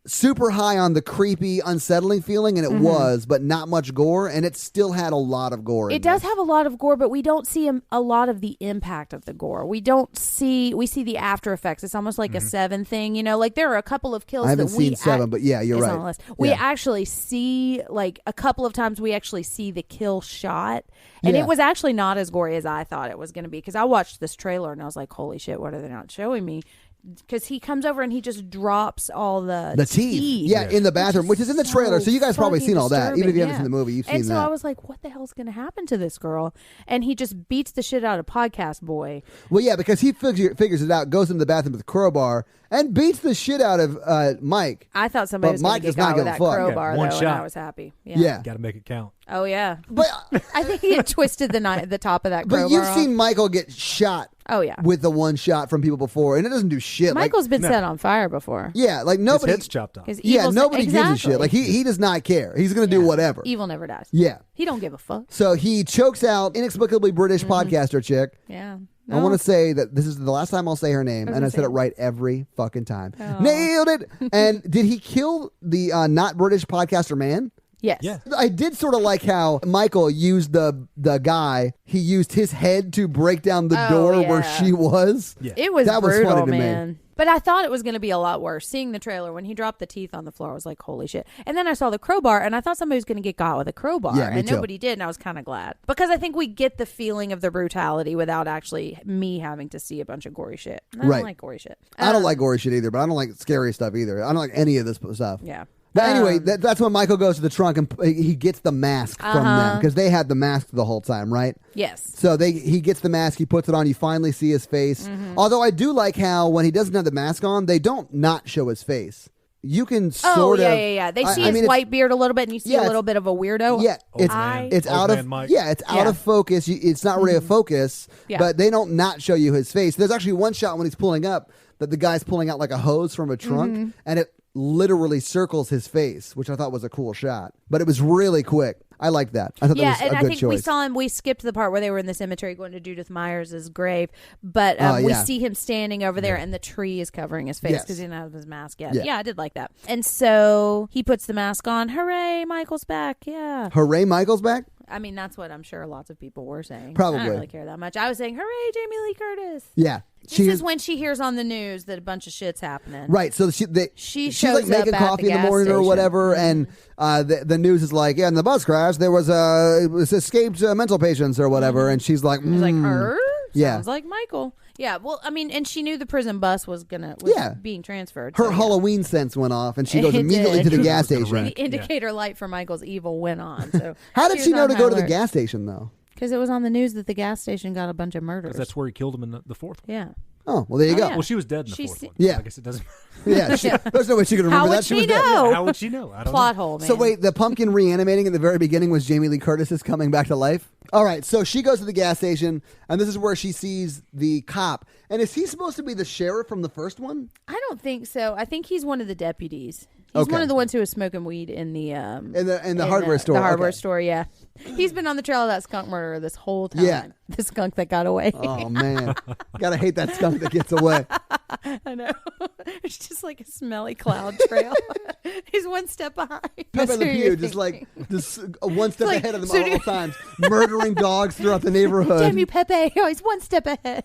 super high on the creepy, unsettling feeling, and it was, but not much gore, and it still had a lot of gore. It does have a lot of gore, but we don't see a lot of the impact of the gore. We see the after effects. It's almost like a Seven thing, you know. Like there are a couple of kills. I haven't seen Seven, but yeah, you're right. On the list. We actually see like a couple of times. We actually see the kill shot, and it was actually not as gory as I thought it was going to be. Because I watched this trailer and I was like, "Holy shit, what are they not showing me?" Because he comes over and he just drops all the teeth. Yeah, in the bathroom, which is in the trailer. So you guys probably seen all that. Even if you haven't seen the movie, you've seen that. And so I was like, what the hell's going to happen to this girl? And he just beats the shit out of Podcast Boy. Well, yeah, because he figures it out, goes into the bathroom with a crowbar, and beats the shit out of Mike. I thought somebody was going to get got with that crowbar, one though, shot. And I was happy. Yeah. Got to make it count. Oh, yeah. But I think he had twisted the top of that crowbar. But you've seen Michael get shot. Oh, yeah. With the one shot from people before, and it doesn't do shit. Michael's been set on fire before. Yeah, like nobody. His head's chopped off. Nobody gives a shit. Like he does not care. He's going to do whatever. Evil never dies. Yeah. He don't give a fuck. So he chokes out inexplicably British podcaster chick. Yeah. No. I want to say that this is the last time I'll say her name, and I said it right every fucking time. Oh. Nailed it! And did he kill the not British podcaster man? Yes. Yeah. I did sort of like how Michael used the guy. He used his head to break down the door where she was. Yeah. It was brutal, was funny to man. Me. But I thought it was going to be a lot worse. Seeing the trailer, when he dropped the teeth on the floor, I was like, holy shit. And then I saw the crowbar, and I thought somebody was going to get got with a crowbar. Yeah, and nobody did, and I was kind of glad. Because I think we get the feeling of the brutality without actually me having to see a bunch of gory shit. I don't like gory shit. I don't like gory shit either, but I don't like scary stuff either. I don't like any of this stuff. Yeah. But anyway, that's when Michael goes to the trunk and he gets the mask from them because they had the mask the whole time, right? Yes. So he gets the mask, he puts it on, you finally see his face. Although I do like how when he doesn't have the mask on, they don't not show his face. You can sort of... yeah. They see his white beard a little bit, and you see a little bit of a weirdo. Yeah, it's out of it's out of focus. It's not really a focus, but they don't not show you his face. There's actually one shot when he's pulling up that the guy's pulling out like a hose from a trunk, and it literally circles his face, which I thought was a cool shot. But it was really quick. I like that. I thought that was a good choice. I think we saw him. We skipped the part where they were in the cemetery going to Judith Myers' grave, but we see him standing over there, and the tree is covering his face because he didn't have his mask yet. Yeah, I did like that. And so he puts the mask on. Hooray, Michael's back! Yeah. Hooray, Michael's back. I mean, that's what I'm sure lots of people were saying. Probably. I don't really care that much. I was saying, hooray, Jamie Lee Curtis. Yeah. This is when she hears on the news that a bunch of shit's happening. Right. So she's like making coffee in the morning or whatever, and the news is like, in the bus crash, there was escaped mental patients or whatever, and she's like, She's like, sounds like Michael. Yeah, well, I mean, and she knew the prison bus was being transferred. Her Halloween sense went off, and she goes immediately to the gas station. The indicator light for Michael's evil went on. So how did she know to go to the gas station, though? Because it was on the news that the gas station got a bunch of murders. Because that's where he killed him in the fourth one. Yeah. Oh, well, there you go. Yeah. Well, she was dead in the fourth one. Yeah. I guess it doesn't there's no way she could remember that. She was dead. How would she know? I don't Plot know. hole, man. So wait, the pumpkin reanimating at the very beginning was Jamie Lee Curtis coming back to life? All right, so she goes to the gas station, and this is where she sees the cop. And is he supposed to be the sheriff from the first one? I don't think so. I think he's one of the deputies. He's one of the ones who was smoking weed in the hardware store. The hardware store, yeah. He's been on the trail of that skunk murderer this whole time. Yeah. The skunk that got away. Oh, man. Gotta hate that skunk that gets away. I know. It's just like a smelly cloud trail. He's one step behind. Pepe Le Pew, just one step ahead of them at all times. Murdering dogs throughout the neighborhood. Damn you, Pepe. Oh, he's one step ahead.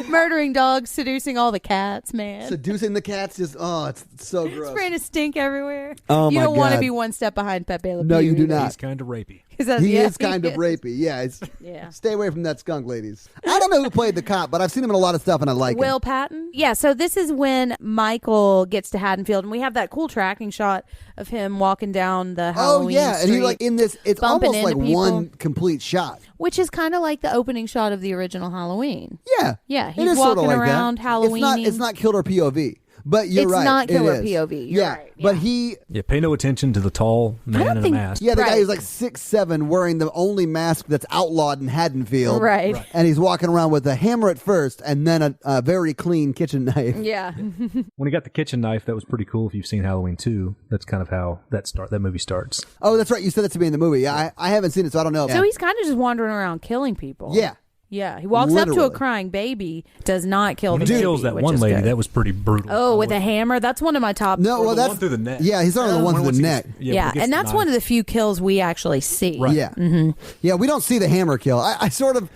Murdering dogs, seducing all the cats, man. Seducing the cats, it's so gross. Spraying a stink everywhere. Oh, you my don't want to God. be one step behind Pepe Le Pew. No, you do not. He's kind of rapey. He is kind of rapey. Yeah, Stay away from that skunk, ladies. I don't know who played the cop, but I've seen him in a lot of stuff, and I like Will him. Patton? Yeah, so this is when Michael gets to Haddonfield, and we have that cool tracking shot of him walking down the Halloween and street, he like in this, it's almost like one complete shot. Which is kind of like the opening shot of the original Halloween. Yeah. Yeah, he's walking around Halloween. It's not killer POV. But you're it's right. not killer it is. POV. You're yeah, right. but he. Yeah, pay no attention to the tall man in a mask. Yeah, the guy Right. who's like 6'7", wearing the only mask that's outlawed in Haddonfield. Right. And he's walking around with a hammer at first, and then a very clean kitchen knife. Yeah. When he got the kitchen knife, that was pretty cool. If you've seen Halloween 2, that's kind of how that movie starts. Oh, that's right. You said that to me in the movie. Yeah, I haven't seen it, so I don't know. So he's kind of just wandering around killing people. Yeah. Yeah, he walks up to a Literally. crying baby, does not kill When the he baby. kills that which one is lady, good. that was pretty brutal. Oh, with a hammer? That's one of my top. No, well, the that's one through the neck. Yeah, he's on the one through the neck. Yeah, and that's one of the few kills we actually see. Right. Yeah. Yeah, we don't see the hammer kill. I sort of,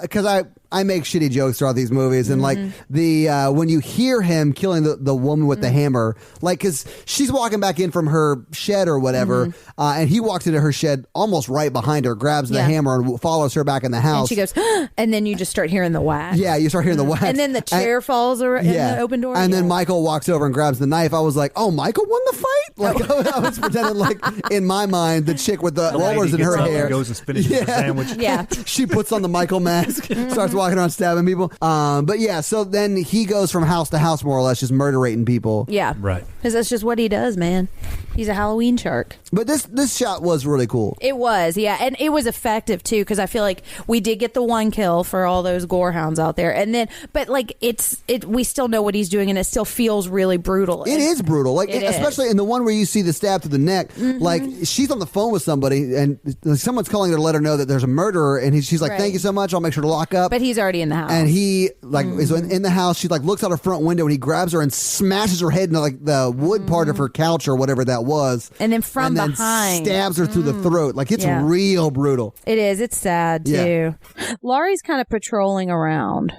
because I make shitty jokes throughout these movies, and like the when you hear him killing the woman with the hammer, like because she's walking back in from her shed or whatever, and he walks into her shed almost right behind her, grabs the hammer and follows her back in the house. And she goes, and then you just start hearing the whack. Yeah, you start hearing the whack, And then the chair falls in the open door. And then Michael walks over and grabs the knife. I was like, oh, Michael won the fight? Like I was pretending like in my mind the chick with the rollers in her hair goes and finishes the sandwich. Yeah. She puts on the Michael mask, starts walking around stabbing people. But yeah, so then he goes from house to house more or less, just murderating people. Yeah. Right. Because that's just what he does, man. He's a Halloween shark. But this shot was really cool. It was, yeah. And it was effective, too, because I feel like we did get the one kill for all those gorehounds out there. And then, but like, we still know what he's doing, and it still feels really brutal. It is brutal, like It especially in the one where you see the stab to the neck. Like she's on the phone with somebody, and someone's calling her to let her know that there's a murderer, and she's like, Right. "Thank you so much. I'll make sure to lock up." But he's already in the house. And he is in the house. She like looks out her front window, and he grabs her and smashes her head into like the wood part of her couch or whatever that was. And then from then behind. stabs her through the throat. Like it's Yeah. real brutal. It is. It's sad, too. Laurie's kind of patrolling around.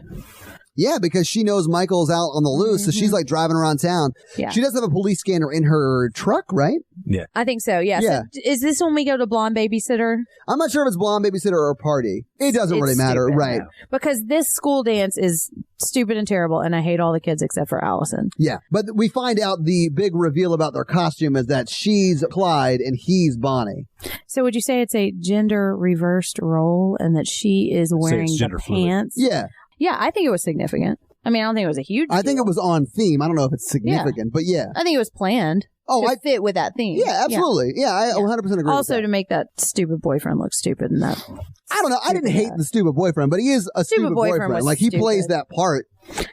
Yeah, because she knows Michael's out on the loose, so she's like driving around town. Yeah. She does have a police scanner in her truck, right? Yeah. I think so, yeah. Yeah. So is this when we go to Blonde Babysitter? I'm not sure if it's blonde babysitter or party. It doesn't really matter, stupid. right? Because this school dance is stupid and terrible, and I hate all the kids except for Allison. Yeah, but we find out the big reveal about their costume is that she's Clyde and he's Bonnie. So would you say it's a gender reversed role and that she is wearing the gender fluid. pants? Yeah, Yeah, I think it was significant. I mean, I don't think it was a huge I think deal. it was on theme. I don't know if it's significant, but yeah. I think it was planned to fit with that theme. Yeah, absolutely. Yeah, I 100% agree Also with to that. make that stupid boyfriend look stupid and that. I don't know. I didn't hate the stupid boyfriend, but he is a stupid boyfriend. was Like, he stupid. plays that part.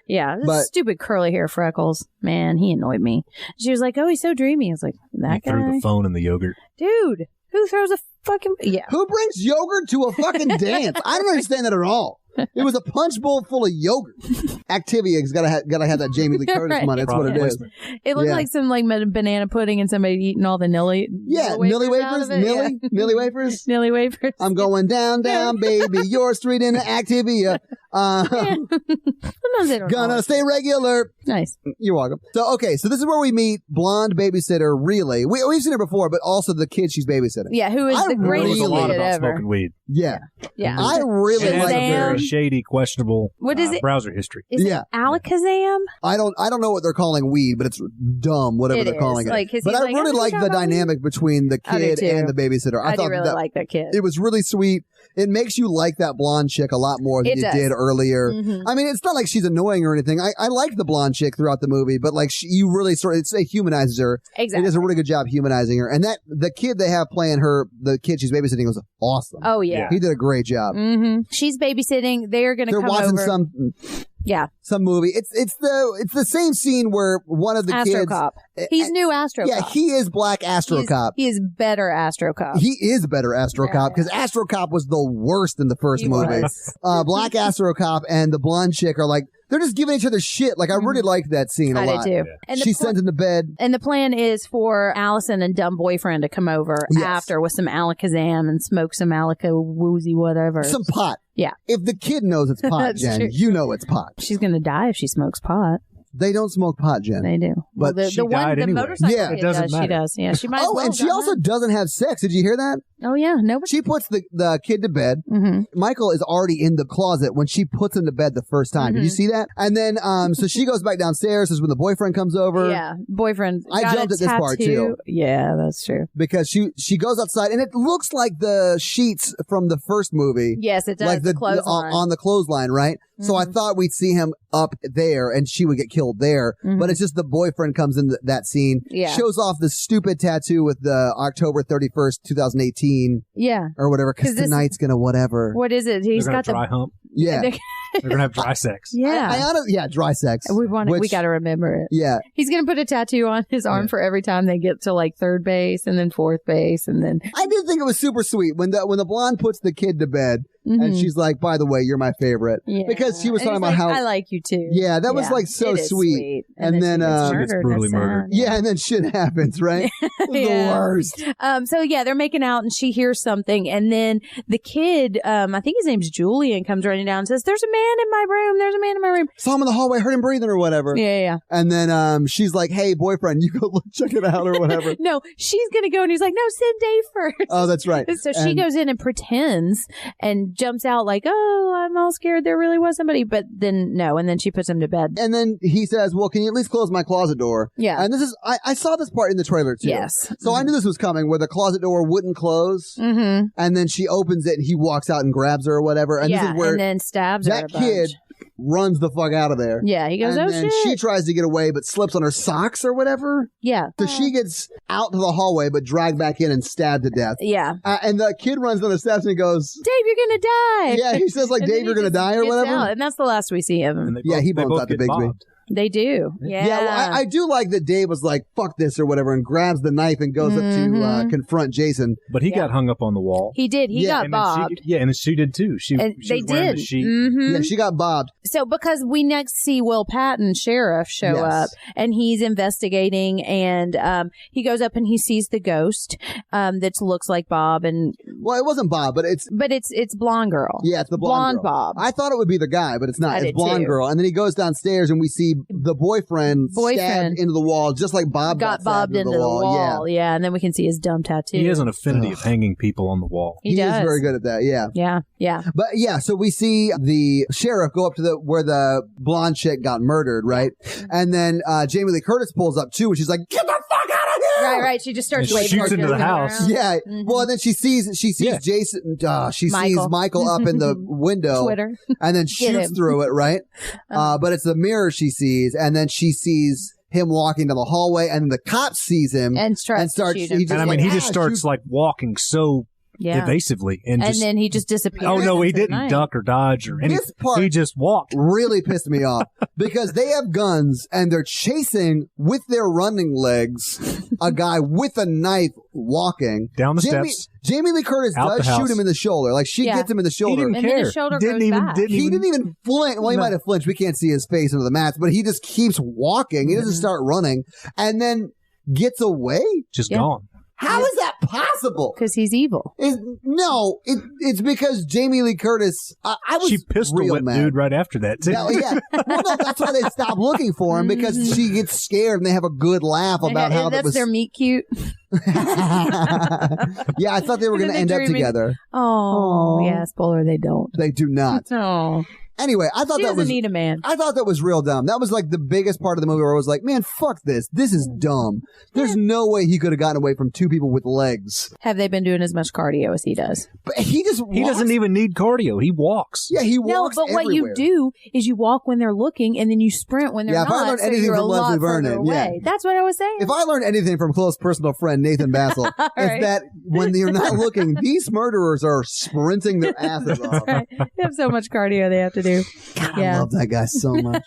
Yeah, this But- stupid curly hair freckles. Man, he annoyed me. She was like, oh, he's so dreamy. I was like, that He threw guy? the phone in the yogurt. Dude, who throws a fucking... Yeah. Who brings yogurt to a fucking dance? I don't understand that at all. It was a punch bowl full of yogurt. Activia's gotta have that Jamie Lee Curtis Right. money. That's what it is. Placement. It looked Yeah. like some like banana pudding and somebody eating all the Nilly. Yeah, Nilly wafers. Nilly wafers. Nilly wafers. I'm going down, baby. Your street in Activia. Sometimes they don't Gonna know. stay regular. Nice. You're welcome. So, okay, so this is where we meet blonde babysitter, really. We've seen her before, but also the kid she's babysitting. Yeah, who is I the There greatest was a lot kid about ever. smoking weed. Yeah. Yeah. I really It has like a Shazam. very shady, questionable What is it? browser history. Is Yeah. it Alakazam? I don't know what they're calling weed, but it's dumb, whatever It they're is. calling Like, it. 'cause But he's I like, really "Oh, like we the got dynamic between the I do kid too. and the babysitter. I do thought really that like that kid. it was really sweet. It makes you like that blonde chick a lot more than It you does. did earlier. Mhm. I mean, it's not like she's annoying or anything. I like the blonde chick throughout the movie, but like you really it humanizes her. Exactly. It does a really good job humanizing her. And that the kid they have playing her, the kid she's babysitting, was awesome. Oh, yeah. He did a great job. Mm-hmm. She's babysitting. They're going to They're come watching over. some movie. It's the same scene where one of the Astro kids. Cop. He's new Astro Yeah, Cop. he is Black Astro Cop. He is better Astro Cop. He is better Astro Cop because Astro Cop was the worst in the first He movie. was. Black Astro Cop and the blonde chick are like, they're just giving each other shit. Like, I really liked that scene a I lot. did too. And She's sent into bed. And the plan is for Allison and dumb boyfriend to come over Yes. after with some Alakazam and smoke some woozy whatever. Some pot. Yeah. If the kid knows it's pot, That's Jen, true. you know it's pot. She's going to die if she smokes pot. They don't smoke pot, Jen. They do. But well, she died the anyway. motorcycle Yeah, kid it doesn't does. She matter. does. Yeah, she might as well and she have also done doesn't have sex. Did you hear that? Oh, yeah. Nobody. She puts the kid to bed. Michael is already in the closet when she puts him to bed the first time. Did you see that? And then, so she goes back downstairs. This is when the boyfriend comes over. Yeah. Boyfriend. I jumped at this part too. Yeah, that's true. Because she goes outside and it looks like the sheets from the first movie. Yes, it does. Like the clothesline. On the clothesline, right? So I thought we'd see him up there and she would get killed there. But it's just the boyfriend comes in that scene. Yeah. Shows off the stupid tattoo with the October 31st, 2018. Yeah. Or whatever, because tonight's going to whatever. What is it? He's got the dry hump. Yeah. They're going to have dry sex. Yeah. Dry sex. We got to remember it. Yeah. He's going to put a tattoo on his arm for every time they get to like third base and then fourth base and then. I did think it was super sweet when the blonde puts the kid to bed and she's like, by the way, you're my favorite. Yeah. Because she was talking about how. I like you too. Yeah, that was like so sweet. And then she gets brutally murdered. Yeah, and then shit happens, right? The worst. So yeah, they're making out and she hears something and then the kid, I think his name's Julian, comes running down and says, there's a man in my room. There's a man in my room. Saw him in the hallway, heard him breathing or whatever. Yeah. And then she's like, hey, boyfriend, you go check it out or whatever. No, she's going to go and he's like, no, send Dave first. Oh, that's right. So she goes in and pretends and jumps out like, oh, I'm all scared. There really was somebody. But then no. And then she puts him to bed. And then he says, well, can you at least close my closet door? Yeah. And this is, I saw this part in the trailer too. Yes. So I knew this was coming where the closet door wouldn't close. And then she opens it and he walks out and grabs her or whatever. And this is where and then stabs her that kid runs the fuck out of there. Yeah, he goes, and oh then shit. she tries to get away but slips on her socks or whatever. Yeah. So she gets out to the hallway but dragged back in and stabbed to death. Yeah. And the kid runs down the steps and he goes, Dave, you're gonna die. Yeah, he says like, Dave, you're gonna die or whatever. And that's the last we see of him. He bones out to Bigsby. They do. Yeah. Yeah, well, I do like that Dave was like, fuck this or whatever, and grabs the knife and goes up to confront Jason. But he got hung up on the wall. He did. He got bobbed. And then she did too. She they was wearing did. The sheet. Yeah, she got bobbed. So because we next see Will Patton, sheriff, show up, and he's investigating, and he goes up and he sees the ghost that looks like Bob. And well, it wasn't Bob, but it's blonde girl. Yeah, it's the blonde girl. Bob. I thought it would be the guy, but it's not. It's blonde girl. And then he goes downstairs and we see the boyfriend stabbed into the wall, just like Bob got bobbed into the wall. Yeah, and then we can see his dumb tattoo. He has an affinity of hanging people on the wall. He does. is very good at that. Yeah. But yeah, so we see the sheriff go up to where the blonde chick got murdered, right? And then Jamie Lee Curtis pulls up too, and she's like, "Get the fuck out of here!" Right. She just starts waving. Shoots into the house. Yeah. Well, and then she sees Jason. She sees Michael up in the window, and then shoots through it, right? But it's the mirror she sees, and then she sees him walking down the hallway, and the cop sees him and starts. He just starts like walking so evasively, and then he just disappears. Oh no, he didn't duck or dodge or anything. This part he just walked. Really pissed me off because they have guns and they're chasing with their running legs a guy with a knife walking down the steps. Jamie Lee Curtis does shoot him in the shoulder. Like she gets him in the shoulder. He didn't care. Then his shoulder goes back. He didn't even flinch. Well, he might have flinched. We can't see his face under the mask, but he just keeps walking. He doesn't start running and then gets away. Just gone. How is that possible? Because he's evil. It's because Jamie Lee Curtis. She pistol whipped dude right after that too. Well, no, that's why they stopped looking for him because she gets scared and they have a good laugh about how that's their meet cute. Yeah, I thought they were going to end up together. Oh, yeah. Spoiler: they don't. They do not. Oh. Anyway, I thought that was need a man. I thought that was real dumb. That was like the biggest part of the movie where I was like, man, fuck this. This is dumb. There's no way he could have gotten away from two people with legs. Have they been doing as much cardio as he does? But he doesn't even need cardio. He walks. Yeah, he walks. No, but everywhere. what you do is you walk when they're looking and then you sprint when they're not. If I learned anything you're from a Leslie lot Vernon, away. That's what I was saying. If I learned anything from close personal friend Nathan Bassel, it's that when you're not looking, these murderers are sprinting their asses off. Right. They have so much cardio they have to do. God, I love that guy so much.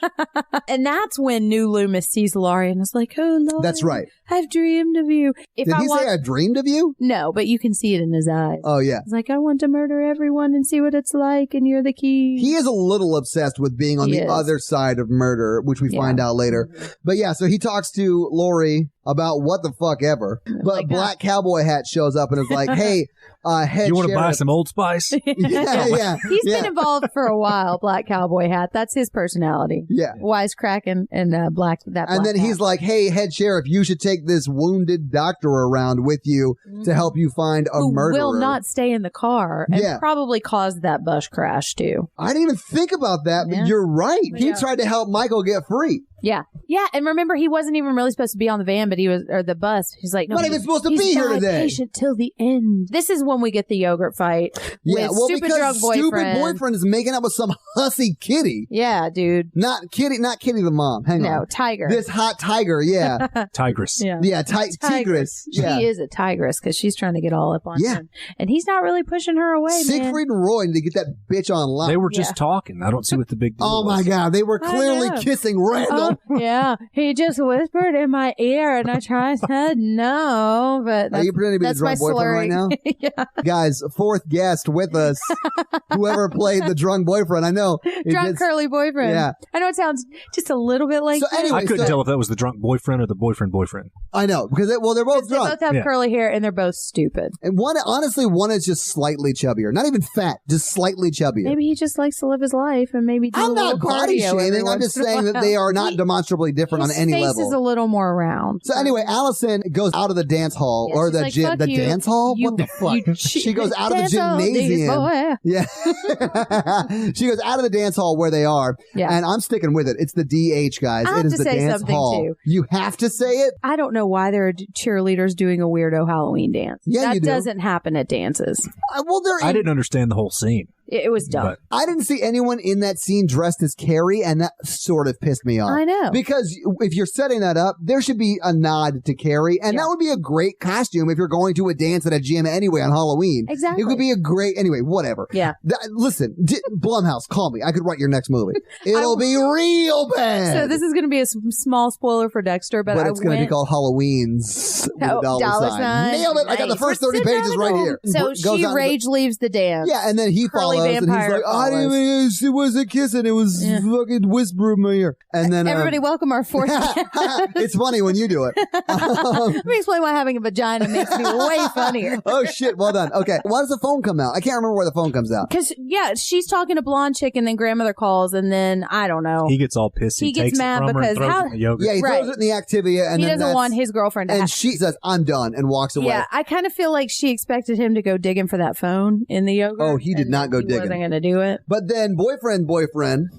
And that's when New Loomis sees Laurie and is like, oh, Laurie. That's right. I've dreamed of you. Did he say I dreamed of you? No, but you can see it in his eyes. Oh, yeah. He's like, I want to murder everyone and see what it's like, and you're the key. He is a little obsessed with being on the other side of murder, which we find out later. But yeah, so he talks to Laurie about what the fuck ever. But Black Cowboy Hat shows up and is like, hey, head you want to sheriff. buy some Old Spice? Yeah. He's been involved for a while, Black Cowboy Hat. That's his personality. Yeah. Wisecrack and black. And then he's like, hey, head sheriff, you should take take this wounded doctor around with you to help you find a murderer. Who will not stay in the car and probably caused that bus crash, too. I didn't even think about that, but you're right. He tried to help Michael get free. Yeah. Yeah, and remember, he wasn't even really supposed to be on the van, but he was, or the bus. He's like, no, not even supposed to be here today. Patient till the end. This is when we get the yogurt fight with stupid drunk boyfriend. Stupid boyfriend is making up with some hussy kitty. Yeah, dude. Not Kitty the mom. Hang on. No, Tiger. This hot tiger, yeah. Tigress. Yeah, tigress. She is a tigress because she's trying to get all up on him. And he's not really pushing her away, Siegfried and Roy need to get that bitch on lock. They were just talking. I don't see what the big deal was. Oh, my God. They were clearly kissing Randall. Yeah. He just whispered in my ear, and I said no. But are you pretending to be the drunk boyfriend right now? Yeah. Guys, fourth guest with us. Whoever played the drunk boyfriend. I know. Drunk curly boyfriend. Yeah. I know it sounds just a little bit like that. Anyway, I couldn't tell if that was the drunk boyfriend or the boyfriend. I know. Because they're both drunk. They both have curly hair, and they're both stupid. And one is just slightly chubbier. Not even fat, just slightly chubbier. Maybe he just likes to live his life and maybe do I'm not body shaming. I'm just saying that they are not demonstrably different on any level. His face is a little more round. So anyway, Allison goes out of the dance hall or the gym. The dance hall? What the fuck? She goes out of the gymnasium. Yeah. She goes out of the dance hall where they are. Yeah. And I'm sticking with it. It's the DH, guys. It is the dance hall. Too. You have to say it. I don't know why there are cheerleaders doing a weirdo Halloween dance. Yeah, that doesn't happen at dances. I didn't understand the whole scene. It was dumb. But I didn't see anyone in that scene dressed as Carrie, and that sort of pissed me off. I know. Because if you're setting that up, there should be a nod to Carrie, and that would be a great costume if you're going to a dance at a gym anyway on Halloween. Exactly. It would be a great, anyway, whatever. Yeah. Listen, Blumhouse, call me. I could write your next movie. It'll be real bad. So this is going to be a small spoiler for Dexter, but it's going to be called Halloween's with a dollar sign. Nailed it. Nice. I got the first 30 pages right here. So she rage leaves the dance. Yeah, and then he follows, and he's like, I didn't even, it wasn't kissing. It was fucking whisper in my ear. And then everybody welcome our fourth. It's funny when you do it. Let me explain why having a vagina makes me way funnier. Oh shit! Well done. Okay, why does the phone come out? I can't remember where the phone comes out. Because she's talking to blonde chick, and then grandmother calls, and then I don't know. He gets all pissy. He gets mad because he throws it in the Activia, and he doesn't want his girlfriend to. And she says, "I'm done," and walks away. Yeah, I kind of feel like she expected him to go digging for that phone in the yogurt. Oh, he did not go digging. He wasn't going to do it. But then boyfriend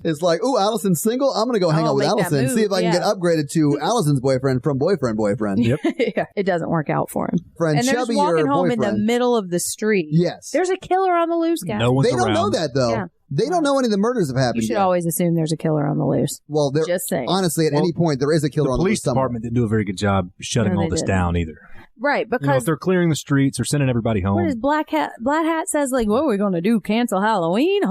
is like, "Ooh, Allison's single. I'm gonna go hang out with Allison, see if I can get upgraded to Allison's boyfriend from boyfriend." Yep. Yeah, it doesn't work out for him. And they're just walking home in the middle of the street. Yes, there's a killer on the loose, guys. No one's They don't know that though. Yeah. They don't know any of the murders have happened. You should always assume there's a killer on the loose. Well, just saying. Honestly, at any point there is a killer on the loose. The police department didn't do a very good job shutting all this down either. Right, because if they're clearing the streets or sending everybody home. What is Black Hat says, like, what are we going to do? Cancel Halloween?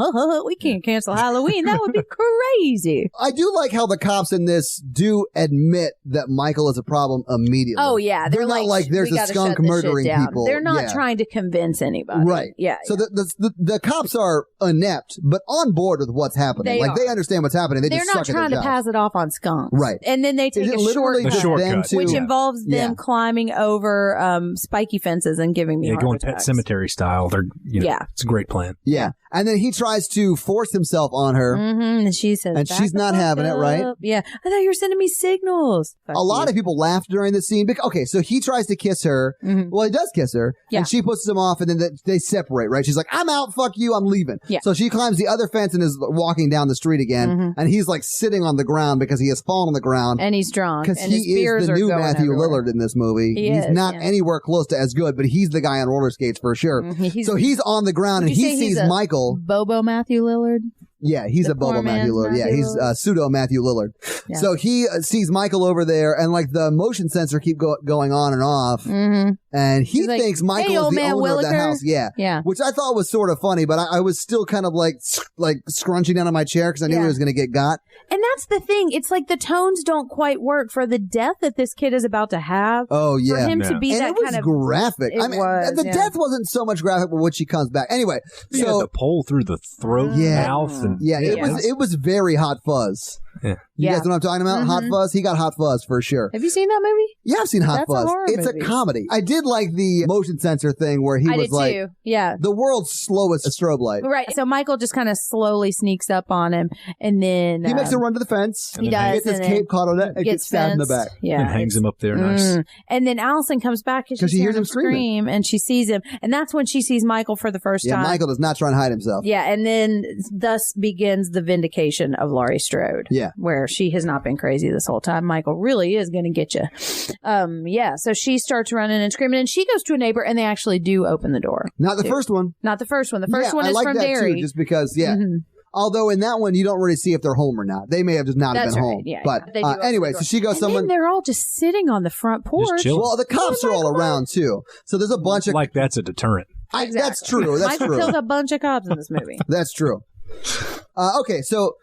We can't cancel Halloween. That would be crazy. I do like how the cops in this do admit that Michael is a problem immediately. Oh, yeah. They're not like there's a skunk murdering people. They're not trying to convince anybody. Right. Yeah. So the cops are inept, but on board with what's happening. They understand what's happening. They're not trying to pass it off on skunks. Right. And then they take a shortcut, which involves them climbing over spiky fences and giving me going Pet Cemetery style. It's a great plan. Yeah. And then he tries to force himself on her. Mm-hmm. And she says, and she's not having it, right? Yeah. I thought you were sending me signals. A lot of people laughed during the scene. Okay, so he tries to kiss her. Mm-hmm. Well, he does kiss her. Yeah. And she pushes him off, and then they separate, right? She's like, I'm out, fuck you, I'm leaving. Yeah. So she climbs the other fence and is walking down the street again. Mm-hmm. And he's like sitting on the ground because he has fallen on the ground. And he's drunk. Because he is the new Matthew Lillard in this movie. He's not anywhere close to as good, but he's the guy on roller skates for sure. Mm-hmm. So he's on the ground and he sees Michael. Bobo Matthew Lillard? Yeah, he's a Bobo Matthew Lillard. Yeah, he's pseudo Matthew Lillard. Yeah. So he sees Michael over there, and like the motion sensor keep going on and off, and he thinks Michael is the owner of that house. Yeah, which I thought was sort of funny, but I was still kind of like scrunching down on my chair because I knew he was going to get got. And that's the thing; it's like the tones don't quite work for the death that this kid is about to have. Oh yeah, for him to be that kind of graphic. I mean, the death wasn't so much graphic, but when she comes back, anyway. So the pole through the throat, mouth. Yeah, it was very Hot Fuzz. You guys know what I'm talking about? Hot Fuzz? He got Hot Fuzz for sure. Have you seen that movie? Yeah, I've seen Hot That's a Fuzz. horror It's movie. a comedy. I did like the motion sensor thing where he I was did like, too. Yeah. the world's slowest strobe light. Right. So Michael just kind of slowly sneaks up on him, and then He makes a run to the fence. He does. Gets his and cape caught on it and gets stabbed in the fenced. back. Yeah. And hangs him up there nice. And then Allison comes back because she hears him scream, and she sees him, and that's when she sees Michael for the first Yeah, time. Michael does not try and hide himself. Yeah, and then thus begins the vindication of Laurie Strode. Yeah. Where she has not been crazy this whole time. Michael really is going to get you. Yeah, so she starts running and screaming, and she goes to a neighbor, and they actually do open the door. Not the first one. Not the first one. The first one I is like from that Derry. too, just because, Although in that one, you don't really see if they're home or not. They may have just not That's been right. home. Yeah, but they do open anyway, the door. so she goes And then they're all just sitting on the front porch. chilling. Well, the cops are all around too. So there's a bunch of Like that's a deterrent. That's true. That's Michael true. kills a bunch of cops in this movie. That's true. Okay, so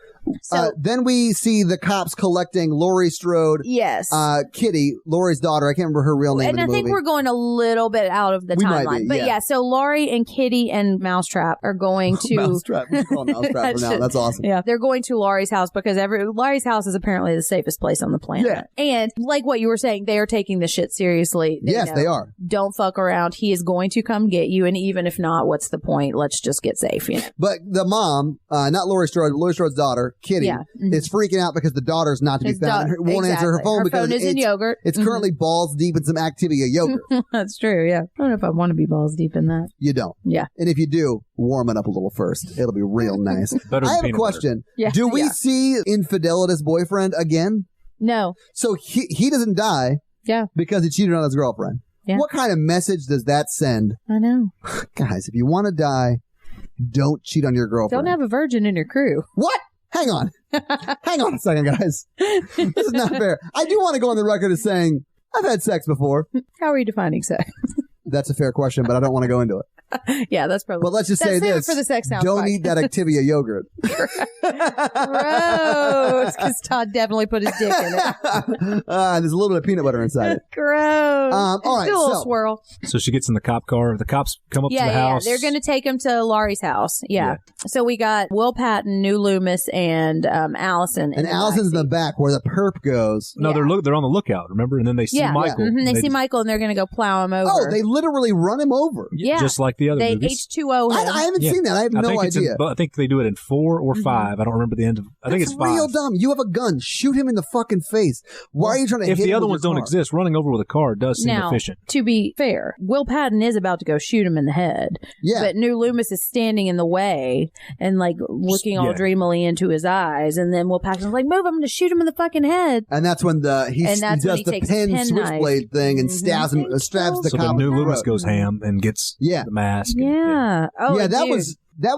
then we see the cops collecting Laurie Strode, Yes. Kitty, Laurie's daughter. I can't remember her real name And in I the think movie. we're going a little bit out of the We might timeline. be, But yeah. yeah, so Laurie and Kitty and Mousetrap are going to Mousetrap. We should call it Mousetrap for now. That's awesome. Yeah, they're going to Laurie's house because Laurie's house is apparently the safest place on the planet. Yeah. And like what you were saying, they are taking this shit seriously. Yes, know, they are. Don't fuck around. He is going to come get you. And even if not, what's the point? Let's just get safe. You know? But the mom, not Laurie Strode, Laurie Strode's daughter, Kitty, Yeah. is freaking out because the daughter's not to be His found. daughter- Won't answer her exactly. phone Her because phone is in yogurt. It's Mhm. currently balls deep in some Activia yogurt. That's true. Yeah. I don't know if I want to be balls deep in that. You don't. Yeah. And if you do, warm it up a little first. It'll be real nice. Better I than have a peanut question. Yeah. Do we Yeah. see Infidelitas' boyfriend again? No. So he doesn't die Yeah. because he cheated on his girlfriend. Yeah. What kind of message does that send? I know. Guys, if you want to die, don't cheat on your girlfriend. Don't have a virgin in your crew. What? Hang on. Hang on a second, guys. This is not fair. I do want to go on the record as saying, I've had sex before. How are you defining sex? That's a fair question, but I don't want to go into it. Yeah, that's probably. But let's just say Save it this. for the sex sound Don't bite. eat that Activia yogurt. Gross. Because Todd definitely put his dick in it. There's a little bit of peanut butter inside it. Gross. All right, Do a little so- swirl. So she gets in the cop car. The cops come up to the house. They're going to take him to Laurie's house. Yeah. So we got Will Patton, New Loomis, and Allison. And Allison's in the back where the perp goes. No, they're on the lookout. Remember, and then they see Michael. Mhm. They and see Michael, and they're going to go plow him over. Oh, they literally run him over. Yeah. just like the other They movies. H2O him. I haven't seen that. I have no think it's idea. but I think they do it in 4 or 5. I don't remember the end of. I think That's it's 5. real dumb. You have a gun. Shoot him in the fucking face. Why are you trying to If hit the him other with ones your don't car? exist, running over with a car does seem Now, efficient. to be fair, Will Patton is about to go shoot him in the head. Yeah. But New Loomis is standing in the way and like looking all Yeah. dreamily into his eyes. And then Will Patton's like, move, I'm going to shoot him in the fucking head. And that's when he And that's when does he the takes his pen pen switchblade thing and Mhm. stabs the So cop. then New in the Loomis throat. goes ham and gets Yeah. the mask. and- Yeah. Oh, Yeah, that dude.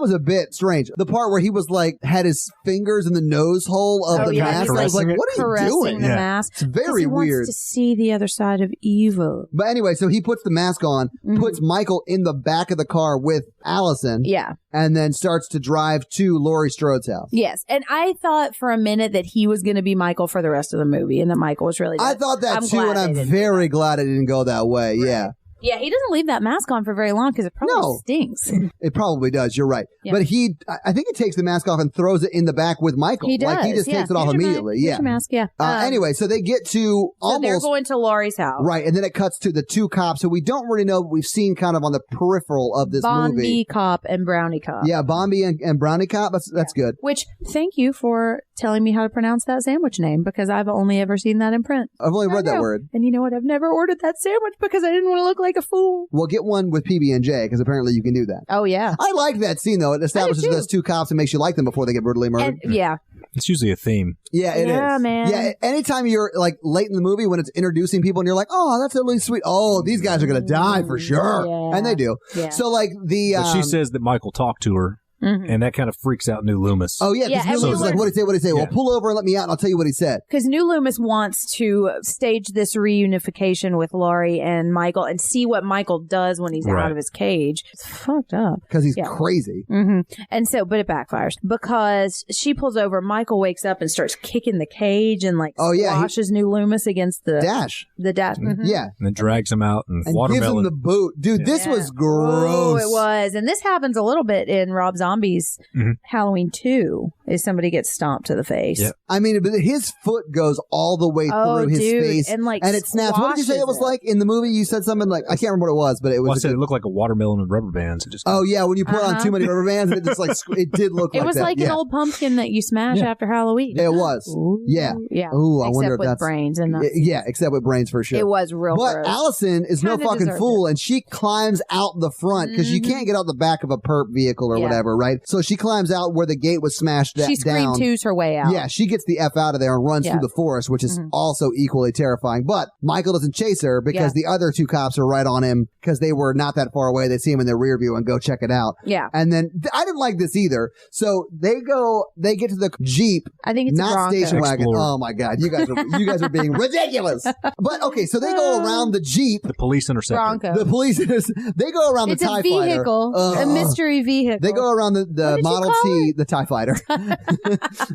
was a bit strange. The part where he was like had his fingers in the nose hole of Oh, the yeah, mask. he's I was like, caressing it. what are you caressing doing? the Yeah. mask. It's very 'Cause he weird. wants to see the other side of evil. But anyway, so he puts the mask on, Mhm. puts Michael in the back of the car with Allison, Yeah. and then starts to drive to Laurie Strode's house. Yes. And I thought for a minute that he was going to be Michael for the rest of the movie and that Michael was really I dead. thought that I'm too, glad and they I'm didn't. very glad it didn't go that way. Yeah, Yeah, he doesn't leave that mask on for very long because it probably No. stinks. it probably does. You're right. Yeah. But I think he takes the mask off and throws it in the back with Michael. He does. Like he just yeah. takes it off Here's your immediately. Here's Yeah. your mask. Yeah. Anyway, so they get to so they're almost going to Laurie's house. right, and then it cuts to the two cops who we don't really know, but we've seen kind of on the peripheral of this Bondi movie. Cop and Brownie Cop. Yeah, Bombi and Brownie Cop. That's good. Which, thank you for telling me how to pronounce that sandwich name because I've only ever seen that in print. I've only read that know. word. And you know what? I've never ordered that sandwich because I didn't want to look like a fool. We'll get one with PB&J because apparently you can do that. Oh, yeah. I like that scene though. It establishes too. those two cops and makes you like them before they get brutally murdered. And, yeah. It's usually a theme. Yeah, it is. Yeah, man. Yeah, anytime you're like late in the movie when it's introducing people and you're like, oh, that's really sweet. Oh, these guys are gonna die for sure, Yeah. and they do. Yeah. So like the But she says that Michael talked to her, Mhm. and that kind of freaks out New Loomis. oh yeah, Yeah, because and New we Loomis is like, learned- what did he say? What did he say? Well, Yeah. pull over and let me out, and I'll tell you what he said. Because New Loomis wants to stage this reunification with Laurie and Michael and see what Michael does when he's Right. out of his cage. It's fucked up. Because he's Yeah. crazy. hmm And so, but it backfires because she pulls over. Michael wakes up and starts kicking the cage and like Oh, yeah, he- squashes New Loomis against the Dash. dash. Mhm. Yeah. And then drags him out and And watermelon. gives him the boot. Dude, this Yeah. was Oh, gross. it was. And this happens a little bit in Rob Zombie's Mhm. Halloween 2. is somebody gets stomped to the face. Yep. I mean, but his foot goes all the way through his face. And it snaps. What did you say it was like in the movie? You said something like, I can't remember what it was, but it was. Well, I said it looked like a watermelon with rubber bands. It just oh, yeah. When you put on too many rubber bands, it just like, it did look like that. It was like an old pumpkin that you smash after Halloween. It was. Ooh, yeah. Yeah. Ooh, I wonder if with that's. brains and yeah, except with brains for sure. It was real But gross. Allison is no fucking fool, and she climbs out the front because you can't get out the back of a perp vehicle or whatever, right? So she climbs out where the gate was smashed down. She scream twos her way out. Yeah, she gets the F out of there and runs through the forest, which is also equally terrifying. But Michael doesn't chase her because the other two cops are right on him because they were not that far away. They see him in their rear view and go check it out. Yeah. And then I didn't like this either. So they get to the Jeep. I think it's not a station wagon. Explorer. Oh my God. You guys are being ridiculous. But okay, so they go around the Jeep. the police interceptor. Bronco. The police, they go around It's the TIE a vehicle, Fighter. a mystery vehicle. They go around the Model T, the TIE Fighter.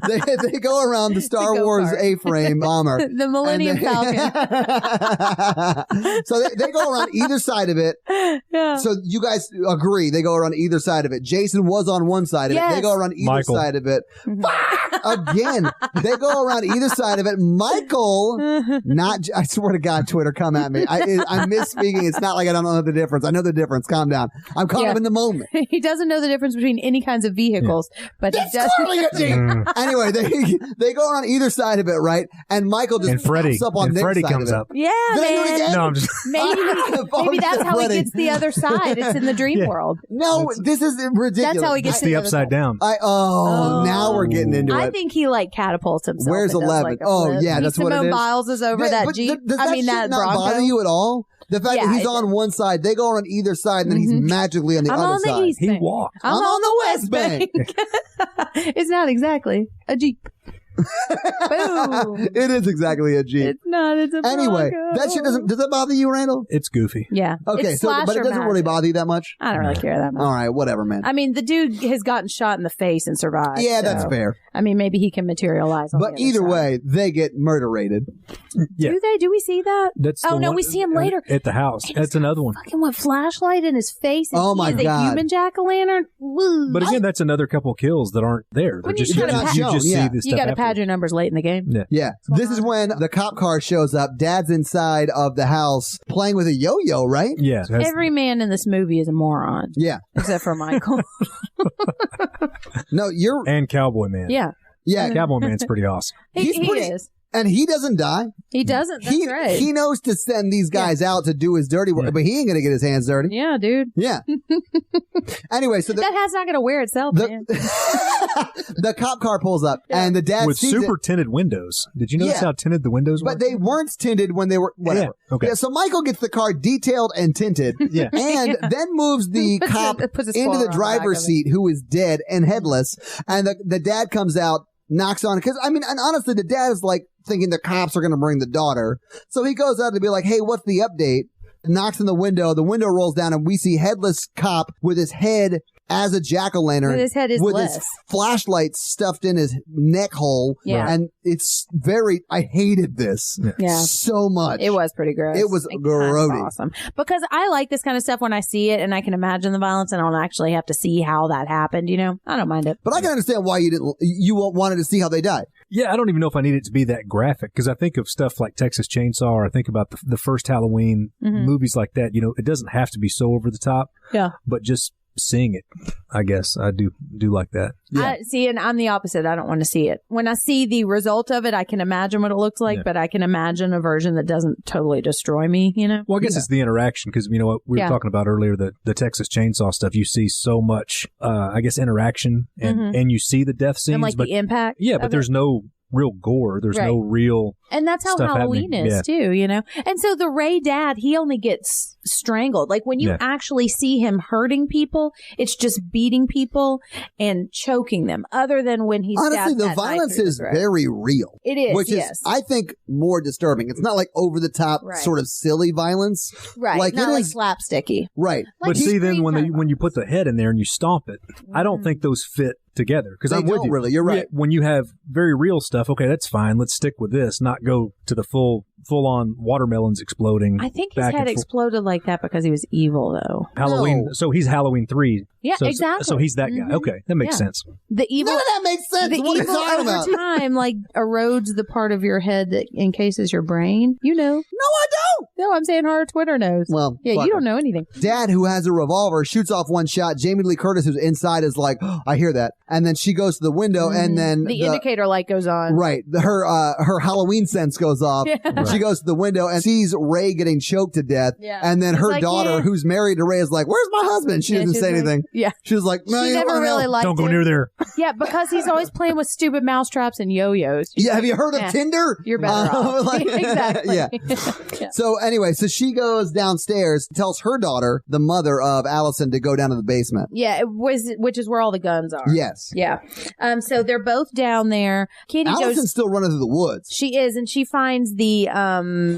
they go around the Star Wars A-frame bomber. The Millennium Falcon. So they go around either side of it. Yeah. So you guys agree they go around either side of it. Jason was on one side of it. They go around either Michael. side of it. Again, they go around either side of it. Michael, I swear to God, Twitter, come at me. I'm misspeaking. It's not like I don't know the difference. I know the difference. Calm down. I'm caught up in the moment. He doesn't know the difference between any kinds of vehicles, but he does. Clearly a Jeep. Anyway, they go on either side of it, right? And Michael just And Freddie, pops up on their Freddie side comes of it. up. Yeah, Did I do it man. again? No, I'm just. Maybe that's how he Freddie. gets the other side. It's in the dream world. No, this is ridiculous. That's how he gets It's to the other upside side. down. Now we're getting into I it. think he catapults himself. Where's and does, 11? like, a Oh, flip. yeah, that's what it Simone is. Biles is over Yeah, that but Jeep. Does that that shit not Bronco. bother you at all? The fact that he's it on one side, they go on either side, and then he's magically on the I'm other on the side. east He bank. walked. I'm on the west bank. It's not exactly a Jeep. Boom. It is exactly a Jeep. It's not. It's a Anyway, Bronco. that shit does that bother you, Randall? It's goofy. Yeah. Okay, It's but it slasher doesn't really magic. bother you that much? I don't really care that much. All right, whatever, man. I mean, the dude has gotten shot in the face and survived. Yeah, so, that's fair. I mean, maybe he can materialize on But the other either side. way, they get murder-rated. Yeah. Do they? Do we see that? That's Oh, the no, one- we see him later. at the house. And That's he's got another one. Fucking what flashlight in his face? And Oh, my he is God. a human jack-o'-lantern. Woo. But again, that's another couple kills that aren't there. They're When you just gotta you pad- just yeah. see this You stuff got to pad afterwards. your numbers late in the game. Yeah. Yeah. This is when the cop car shows up. Dad's inside of the house playing with a yo-yo, right? Yeah. That's- Every man in this movie is a moron, Yeah. except for Michael. No, you're... and Cowboy Man. Yeah. Yeah. Cowboy Man's pretty awesome. He's He pretty- is. And he doesn't die. He doesn't. That's right. He knows to send these guys out to do his dirty work, Yeah. but he ain't going to get his hands dirty. Yeah, dude. Yeah. Anyway, so That hat's not going to wear itself, man. the cop car pulls up, and the dad With sees super it, tinted windows. Did you notice Yeah. how tinted the windows were? but they weren't tinted when they were whatever. Yeah, okay. Yeah, so Michael gets the car detailed and tinted, Yeah. and then moves the Puts cop a- puts a into spoiler the on the driver's back of it. seat, who is dead and headless, and the dad comes out, knocks on it, because I mean, and honestly, the dad is like thinking the cops are going to bring the daughter, so he goes out to be like, "Hey, what's the update?" Knocks on the window rolls down, and we see headless cop with his head as a jack-o'-lantern, With his head is with less. his flashlight stuffed in his neck hole. Yeah. And it's I hated this Yeah. so much. It was pretty gross. It was And kind of grody. awesome. Because I like this kind of stuff when I see it and I can imagine the violence and I don't actually have to see how that happened, you know? I don't mind it. But I can understand why you wanted to see how they died. Yeah, I don't even know if I need it to be that graphic because I think of stuff like Texas Chainsaw or I think about the first Halloween, movies like that. You know, it doesn't have to be so over the top, Yeah. but just seeing it, I guess I do like that. Yeah. See, and I'm the opposite. I don't want to see it. When I see the result of it, I can imagine what it looks like, Yeah. but I can imagine a version that doesn't totally destroy me, you know? Well, I guess it's the interaction because you know what we were Yeah. talking about earlier, the Texas Chainsaw stuff. You see so much, I guess, interaction and you see the death scenes, And like but the impact. yeah, of but there's it. no real gore. There's Right. no real. And that's how stuff Halloween happening. is too, you know? And so the Ray dad, he only gets strangled. Like when you Yeah. actually see him hurting people, it's just beating people and choking them, other than when he's Honestly, the violence is very real. It is, Which yes. is, I think, more disturbing. It's not like over-the-top Right. sort of silly violence. right. like Not it like is- slapsticky. Right. Like But see, then Scream when kind of when you put the head in there and you stomp it, I don't think those fit together because They I'm with don't you. really. You're right. Yeah, when you have very real stuff, okay, that's fine. Let's stick with this, not go to the full full on watermelons exploding. I think his head exploded like that because he was evil, though. Halloween. No. So he's Halloween 3. Yeah, so, exactly. So he's that guy. Okay, that makes sense. The evil. None of that makes sense. The What are you evil talking over about? time, like, erodes the part of your head that encases your brain. You know. No, I don't. No, I'm saying her Twitter knows. Well, yeah, fuck you her. don't know anything. Dad, who has a revolver, shoots off one shot. Jamie Lee Curtis, who's inside, is like, oh, I hear that. And then she goes to the window, and then the indicator light goes on. Right. Her Halloween sense goes off. Yeah. Right. She goes to the window and sees Ray getting choked to death. Yeah. And then He's her like, daughter, who's married to Ray, is like, where's my husband? She doesn't she's say like- anything. Yeah. She was like, no, She you don't never wanna really know. liked Don't go him. near there. Yeah, because he's always playing with stupid mousetraps and yo-yos. Yeah, have you heard of Yeah. Tinder? You're better off. Like- Exactly. Yeah. So anyway, so she goes downstairs, tells her daughter, the mother of Allison, to go down to the basement. Yeah, which is where all the guns are. Yes. Yeah. So they're both down there. Kitty Allison's goes. still running through the woods. She is, and she finds the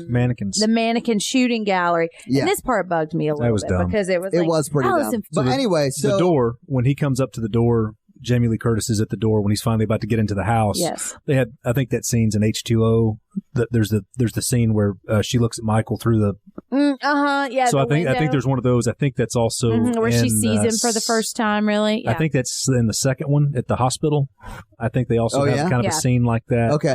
Mannequins. mannequin shooting gallery. Yeah. And this part bugged me a little was bit dumb. because it was Pretty Allison. dumb. But anyway, so the door, when he comes up to the door, Jamie Lee Curtis is at the door when he's finally about to get into the house. Yes. They had, I think that scene's in H2O. There's the scene where she looks at Michael through the. Yeah. So the I think window. there's one of those. I think that's also where she in, sees him for the first time. Really. Yeah. I think that's in the second one at the hospital. I think they also have kind of Yeah. a scene like that. Okay.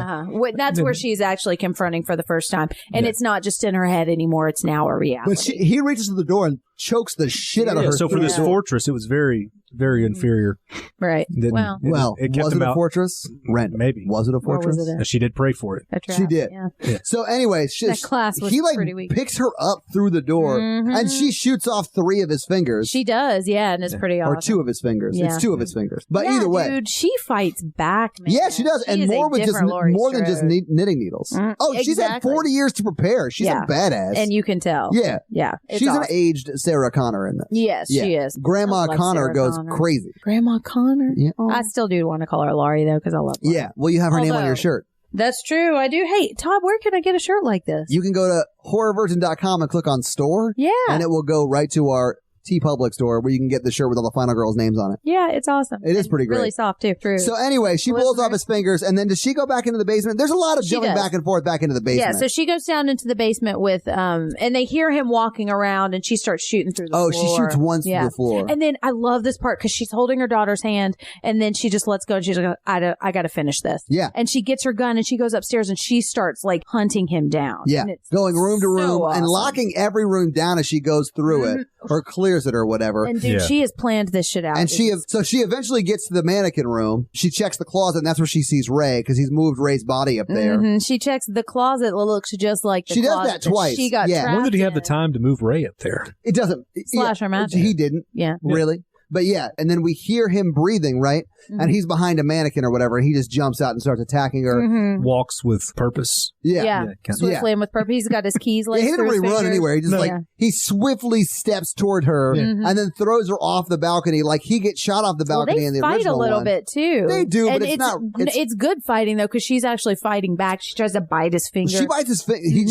That's where she's actually confronting for the first time, and it's not just in her head anymore. It's now a reality. But he reaches to the door and chokes the shit out of her. So for this fortress, it was very, very inferior. Right. Didn't- Well, it kept was him it a out. fortress? Rent. Maybe. Was it a Or fortress? was it a- She did pray for it. a trap? She did. Yeah. So anyway, That class was he like pretty weak. picks her up through the door, Mhm. and she shoots off 3 of his fingers. She does, yeah, and it's pretty awesome. Or 2 of his fingers. Yeah. It's 2 of his fingers. But Yeah, either way. dude, she fights back, man. Yeah, she does. And is more a with just different Laurie more than just Strode. knitting needles. Oh, she's had exactly. 40 years to prepare. She's Yeah. a badass. And you can tell. Yeah. Yeah. It's She's an awesome. aged Sarah Connor in this. Yes, Yeah. she is. Grandma I love Connor Sarah goes Connor. crazy. Grandma Connor? Yeah. I still do want to call her Laurie, though, because I love Laurie. Yeah. Well, you have her name on your Although- shirt. That's true. I do. Hey, Todd, where can I get a shirt like this? You can go to horrorvirgin.com and click on store. Yeah. And it will go right to our TeePublic store where you can get the shirt with all the Final Girls' names on it. Yeah, it's awesome. It is And pretty great. Really soft, too. True. So anyway, she blows off his fingers, and then does she go back into the basement? There's a lot of She jumping does. back and forth back into the basement. Yeah, so she goes down into the basement with, and they hear him walking around, and she starts shooting through the floor. she shoots once through the floor. And then I love this part because she's holding her daughter's hand, and then she just lets go, and she's like, I got to finish this. Yeah. And she gets her gun, and she goes upstairs, and she starts, like, hunting him down. Yeah, And it's going room to so room and awesome. locking every room down as she goes through it or clears it or whatever. And dude, she has planned this shit out. And she eventually gets to the mannequin room. She checks the closet, and that's where she sees Ray because he's moved Ray's body up there. Mhm. She checks the closet. It looks just like the She does closet that twice. She got Yeah. trapped When did he have the in. time to move Ray up there? It doesn't Slash her magic. He didn't Yeah. really, but yeah. And then we hear him breathing, right? Mm-hmm. And he's behind a mannequin or whatever, and he just jumps out and starts attacking her. Mhm. Walks with purpose. Yeah. Yeah. kinda. Swiftly and with purpose. He's got his keys Yeah, like he didn't really run anywhere. He just he swiftly steps toward her Mm-hmm. and then throws her off the balcony. Like he gets shot off the balcony they in the fight original a little one. bit too. They do, And but it's not. It's good fighting though because she's actually fighting back. She tries to bite his finger. She bites his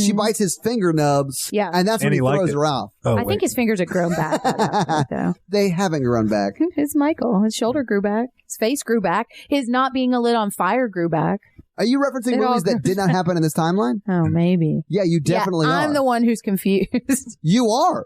she bites his finger nubs. Yeah. and that's when And he he liked throws it. her off. Oh, I think his fingers have grown back at that point, though. They haven't grown back. It's Michael. His shoulder grew back. His face grew back. His not being a lit on fire grew back. Are you referencing It all movies that did not happen in this timeline? Oh, maybe. Yeah, you definitely I'm are. the one who's confused. You are.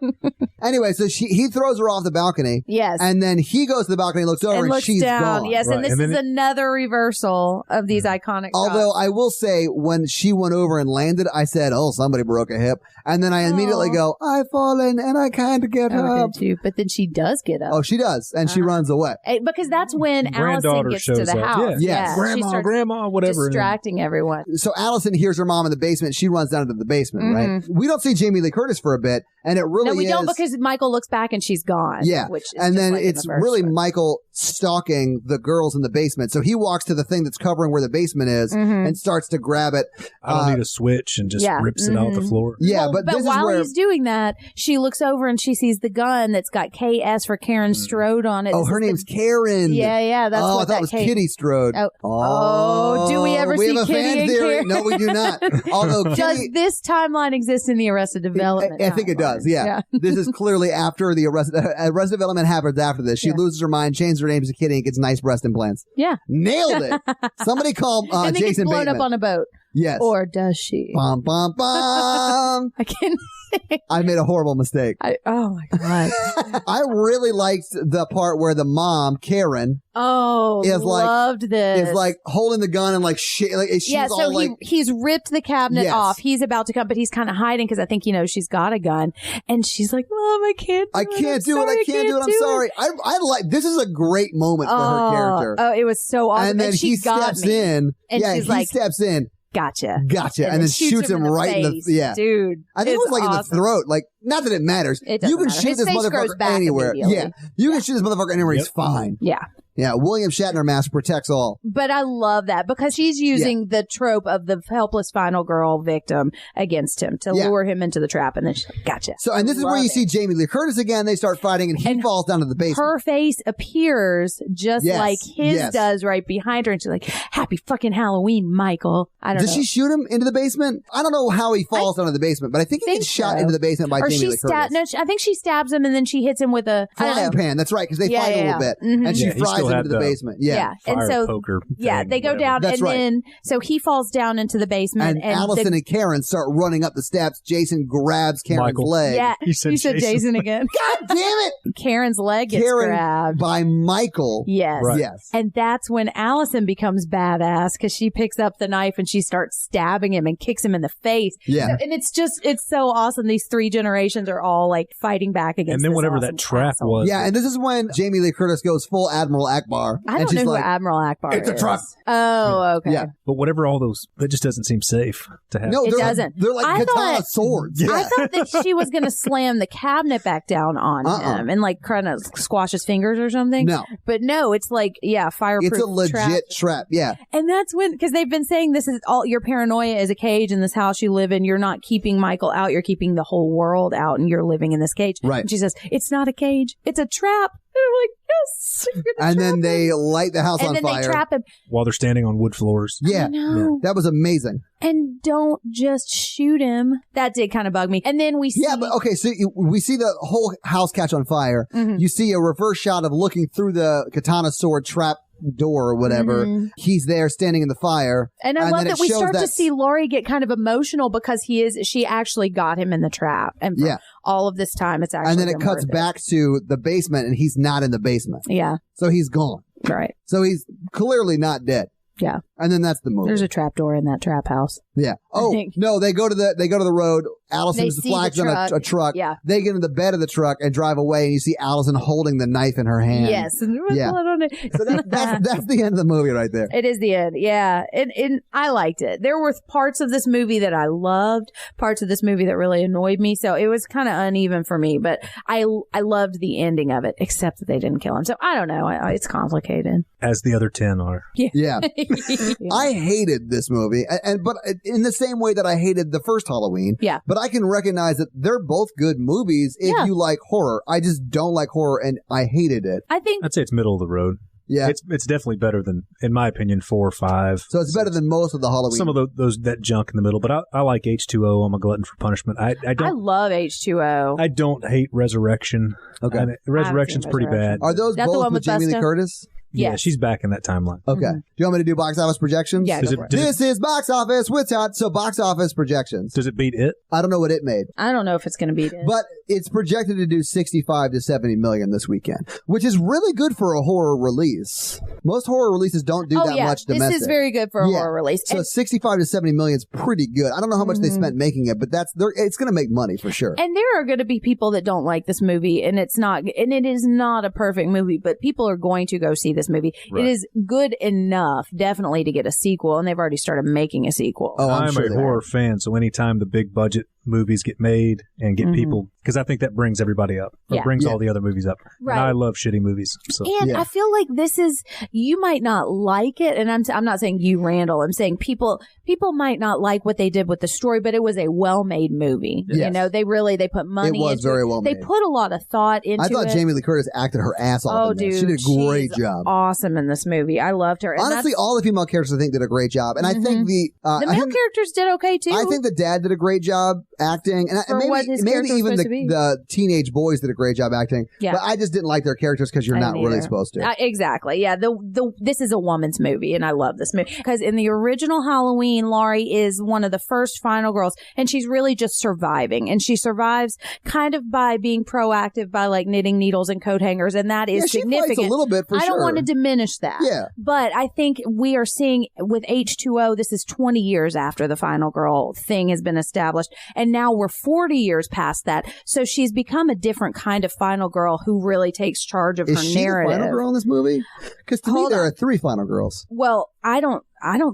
Anyway, so he throws her off the balcony. Yes. And then he goes to the balcony, looks over, and and looks she's down. gone. Yes, Right. and this And then is another reversal of these iconic Although shots. I will say, when she went over and landed, I said, "Oh, somebody broke a hip," and then I immediately go, "I've fallen and I can't get Oh, up." did you? But then she does get up. Oh, she does, and she runs away. Because that's when Allison Granddaughter gets to shows the up. house. Yeah. Yes. She starts Grandma, whatever. distracting everyone. So Allison hears her mom in the basement. She runs down to the basement, right? We don't see Jamie Lee Curtis for a bit, and it really Mm-hmm. No, we is. don't because Michael looks back and she's gone. Yeah, Which is and just then like in it's the first really one. Michael stalking the girls in the basement. So he walks to the thing that's covering where the basement is and starts to grab it. I don't need a switch and just yeah. rips it off the floor. Yeah, Well, but this is while where. he's doing that, she looks over and she sees the gun that's got KS for Karen Strode on it. Oh, This her is name's Karen. Yeah, that's oh, what I thought that it was K- Kitty Strode. Oh, do we ever we see have a Kitty fan and theory? Karen? No, we do not. Although Does Kitty, this timeline exist in the Arrested Development? I think it does. timeline? Yeah, this is clearly after the Arrested Development happens after this. She Yeah. loses her mind, changes her name to Kitty, and gets nice breast implants. Yeah. Nailed it. Somebody call and then Jason gets blown Bateman. up on a boat. Yes. Or does she? Bum, bum, bum. I can't. I made a horrible mistake. Oh my God. I really liked the part where the mom, Karen, loved this. is like holding the gun and like shit. Like, she's so all he's ripped the cabinet off. He's about to come, but he's kind of hiding because I think she's got a gun, and she's like, "Mom, I can't do it. I can't do it. I'm sorry." I like this is a great moment for her character. Oh, it was so awesome. And then he steps in. And she's like, steps in. Gotcha. And then shoots him right in the face. Dude. I think it was like in the throat. Like, not that it matters. It doesn't you can matter. shoot His this face motherfucker grows back anywhere. immediately. Yeah. You can shoot this motherfucker anywhere. He's fine. Yeah. Yeah. William Shatner mask protects all. But I love that because he's using the trope of the helpless final girl victim against him to lure him into the trap. And then she's like, gotcha. So, and this is where you see Jamie Lee Curtis again. They start fighting and he falls down to the basement. Her face appears just like his does right behind her. And she's like, happy fucking Halloween, Michael. I don't know. Does she shoot him into the basement? I don't know how he falls down to the basement, but I think he gets shot into the basement by Jamie Lee Curtis. No, I think she stabs him and then she hits him with a frying pan. That's right, because they fight a little bit. Mm-hmm. And she fries him into the basement. Yeah. And so, poker they go down then, so he falls down into the basement. And Allison and Karen start running up the steps. Jason grabs Karen's leg. Yeah. You said Jason again. God damn it. Karen's leg gets grabbed. By Michael. Yes. Right. Yes. And that's when Allison becomes badass because she picks up the knife and she starts stabbing him and kicks him in the face. Yeah. And it's so awesome. These three generations are all like fighting back against And then whatever awesome that trap asshole. was. Yeah. And this is when Jamie Lee Curtis goes full Admiral Akbar. I don't know who Admiral Akbar is. It's a truck. Oh, okay. Yeah. But whatever all those, that just doesn't seem safe to have. No, it doesn't. They're like katana swords. I thought that she was going to slam the cabinet back down on him and like kind of squash his fingers or something. No. But no, it's like, fireproof. It's a legit trap. Yeah. And that's when, because they've been saying this is all, your paranoia is a cage in this house you live in. You're not keeping Michael out. You're keeping the whole world out and you're living in this cage. Right. And she says, it's not a cage. It's a trap. And I'm like, yes. And then they light the house on fire. And then they trap him. While they're standing on wood floors. Yeah. I know. That was amazing. And don't just shoot him. That did kind of bug me. And then we see. Yeah, but okay, so we see the whole house catch on fire. Mm-hmm. You see a reverse shot of looking through the katana sword trap door or whatever. Mm-hmm. He's there standing in the fire. And I love that we start to see Laurie get kind of emotional because she actually got him in the trap. And for all of this time, it's actually. And then it cuts back to the basement and he's not in the basement. Yeah. So he's gone. Right. So he's clearly not dead. Yeah. And then that's the movie. There's a trap door in that trap house. Yeah. Oh, no, they go to the road. Allison's flags on a truck. Yeah. They get in the bed of the truck and drive away, and you see Allison holding the knife in her hand. Yes. And blood on it. So that's the end of the movie right there. It is the end. Yeah. And I liked it. There were parts of this movie that I loved, parts of this movie that really annoyed me. So it was kind of uneven for me, but I loved the ending of it, except that they didn't kill him. So I don't know. It's complicated. As the other 10 are. Yeah. I hated this movie, but in the same way that I hated the first Halloween. Yeah. But I can recognize that they're both good movies if you like horror. I just don't like horror, and I hated it. I'd say it's middle of the road. Yeah. It's definitely better than, in my opinion, 4 or 5. So it's better than most of the Halloween. Some of that junk in the middle, but I like H2O. I'm a glutton for punishment. I love H2O. I don't hate Resurrection. Okay. Resurrection's pretty bad. Are those both with Jamie Lee Curtis? Yeah, she's back in that timeline. Okay. Do you want me to do box office projections? Yeah, This is box office with Todd. So box office projections. Does it beat It? I don't know what it made. I don't know if it's going to beat it. But it's projected to do 65 to 70 million this weekend, which is really good for a horror release. Most horror releases don't do that much domestic. This is very good for a horror release. So 65 to 70 million is pretty good. I don't know how much they spent making it, but it's going to make money for sure. And there are going to be people that don't like this movie, and it is not a perfect movie, but people are going to go see this movie. Right. It is good enough, definitely, to get a sequel, and they've already stared making a sequel. Oh, I'm sure a horror fan, so anytime the big budget movies get made and get people, because I think that brings everybody up. It brings all the other movies up. Right. And I love shitty movies. So. And I feel like this is, you might not like it, and I'm not saying you, Randall. I'm saying people might not like what they did with the story, but it was a well-made movie. Yes. You know, they put money into it. It was very well made. They put a lot of thought into it. I thought Jamie Lee Curtis acted her ass off in this. She did a great job. Awesome in this movie. I loved her. And honestly, all the female characters I think did a great job. And I think the male characters did okay too. I think the dad did a great job. acting, and maybe even the teenage boys did a great job acting. Yeah. But I just didn't like their characters because you're not really supposed to. Exactly. Yeah. This is a woman's movie, and I love this movie because in the original Halloween, Laurie is one of the first final girls, and she's really just surviving, and she survives kind of by being proactive by like knitting needles and coat hangers, and that is significant. She fights a little bit for sure. I don't want to diminish that. Yeah. But I think we are seeing with H2O, this is 20 years after the final girl thing has been established. And now we're 40 years past that. So she's become a different kind of final girl who really takes charge of her narrative. Is she the final girl in this movie? Because to me, there are 3 final girls. Well, I don't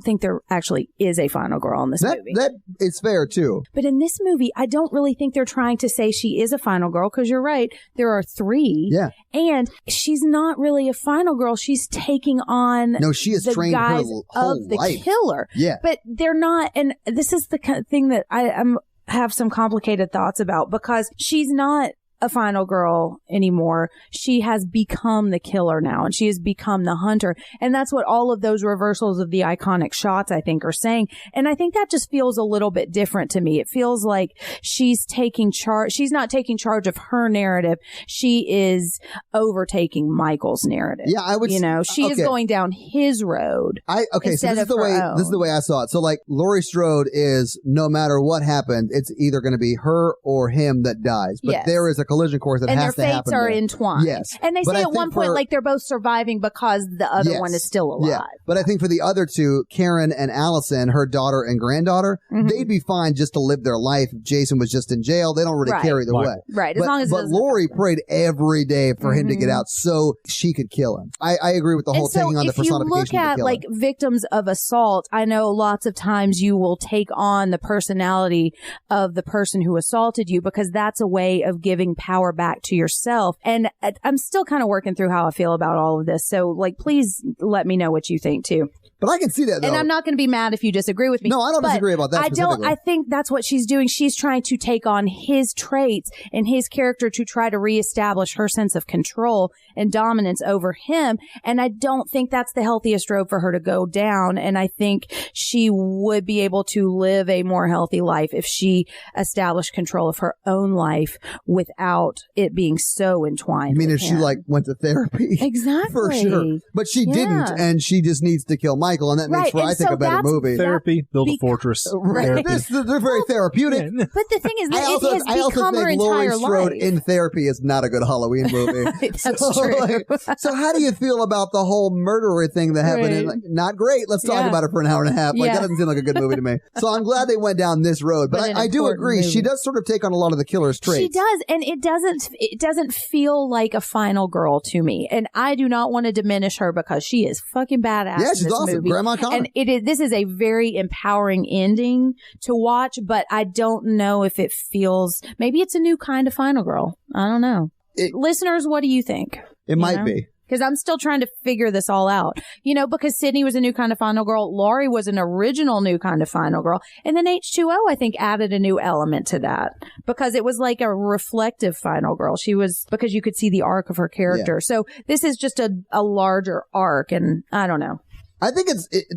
think there actually is a final girl in this movie. That is fair, too. But in this movie, I don't really think they're trying to say she is a final girl, because you're right. There are 3. Yeah. And she's not really a final girl. She's taking on she has trained her whole of the life. Killer. Yeah. But they're not, and this is the kind of thing that I have some complicated thoughts about, because she's not a final girl anymore. She has become the killer now, and she has become the hunter. And that's what all of those reversals of the iconic shots, I think, are saying. And I think that just feels a little bit different to me. It feels like she's taking charge. She's not taking charge of her narrative. She is overtaking Michael's narrative. Yeah, I would. She is going down his road. So this is the way I saw it. So like Laurie Strode is, no matter what happened, it's either going to be her or him that dies. But there is a collision course that has to happen. And their fates are entwined. Yes. And they say at one point, like, they're both surviving because the other one is still alive. Yeah. But I think for the other 2, Karen and Allison, her daughter and granddaughter, they'd be fine just to live their life. If Jason was just in jail, they don't really care either way. Right. As long as but Laurie prayed every day for him to get out so she could kill him. I agree with the whole taking on the personification. If you look at like victims of assault, I know lots of times you will take on the personality of the person who assaulted you, because that's a way of giving power back to yourself. And I'm still kind of working through how I feel about all of this. So like, please let me know what you think too. But I can see that, though. And I'm not going to be mad if you disagree with me. No, I don't disagree about that specifically. I think that's what she's doing. She's trying to take on his traits and his character to try to reestablish her sense of control and dominance over him. And I don't think that's the healthiest road for her to go down. And I think she would be able to live a more healthy life if she established control of her own life without it being so entwined. I mean, if she like went to therapy. Exactly. For sure. But she didn't, and she just needs to kill Michael, and that makes for, I think, a better movie. Therapy, build a fortress. Right. They're very therapeutic. But the thing is, it has become her entire life. Laurie Strode in therapy is not a good Halloween movie. That's true. So how do you feel about the whole murderer thing that happened? Not great. Let's talk about it for an hour and a half. Like, that doesn't seem like a good movie to me. So I'm glad they went down this road. But I do agree. Movie. She does sort of take on a lot of the killer's traits. She does. And it doesn't feel like a final girl to me. And I do not want to diminish her, because she is fucking badass. Yeah, she's awesome. Movie. Grandma Connor. And this is a very empowering ending to watch, but I don't know if it feels, maybe it's a new kind of final girl. I don't know. Listeners, what do you think? It might be. Because I'm still trying to figure this all out. Because Sydney was a new kind of final girl. Laurie was an original new kind of final girl. And then H2O, I think, added a new element to that. Because it was like a reflective final girl. Because you could see the arc of her character. Yeah. So this is just a larger arc. And I don't know. I think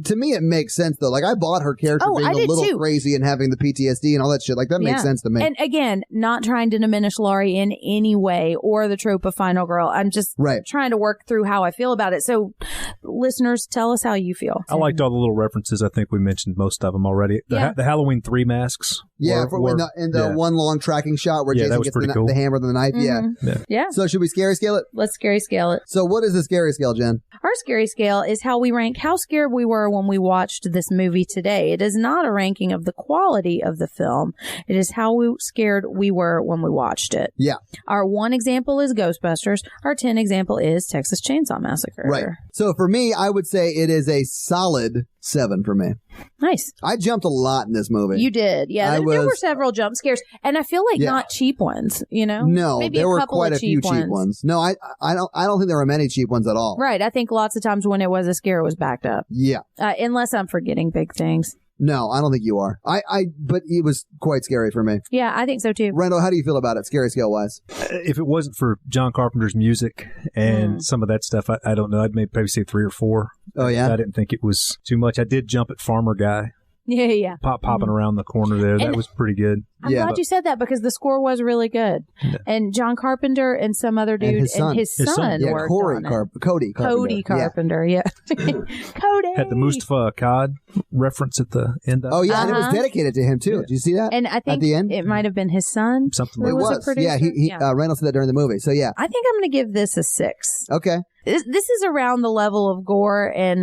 to me, it makes sense, though. Like, I bought her character being a little crazy and having the PTSD and all that shit. Like, that makes sense to me. And again, not trying to diminish Laurie in any way or the trope of final girl. I'm just trying to work through how I feel about it. So, listeners, tell us how you feel. I liked all the little references. I think we mentioned most of them already. The Halloween 3 masks. Yeah, in the one long tracking shot where Jason gets the hammer and the knife. Mm-hmm. Yeah. So, should we scary scale it? Let's scary scale it. So, what is the scary scale, Jen? Our scary scale is how we rank how scared we were when we watched this movie today. It is not a ranking of the quality of the film. It is how scared we were when we watched it. Yeah. Our 1 example is Ghostbusters. Our 10 example is Texas Chainsaw Massacre. Right. So for me, I would say it is a solid 7 for me. Nice. I jumped a lot in this movie. You did. Yeah. There were several jump scares, and I feel like not cheap ones, No, maybe there were quite a few cheap ones. No, I don't think there were many cheap ones at all. Right. I think lots of times when it was a scare, it was backed up. Yeah. Unless I'm forgetting big things. No, I don't think you are. But it was quite scary for me. Yeah, I think so too. Randall, how do you feel about it, scary scale wise? If it wasn't for John Carpenter's music and some of that stuff, I don't know. I'd maybe say 3 or 4. Oh, yeah? I didn't think it was too much. I did jump at Farmer Guy. Yeah. popping around the corner there. That was pretty good. I'm glad you said that because the score was really good. Yeah. And John Carpenter and some other dude and his son worked on it. Cody Carpenter, yeah. Cody. Had the Mustafa Akkad reference at the end of it. Oh, yeah, and it was dedicated to him, too. Did you see that? And I think at the end? it might have been his son. Something like that. Yeah, he Randall said that during the movie, so yeah. I think I'm going to give this a 6. Okay. This is around the level of gore and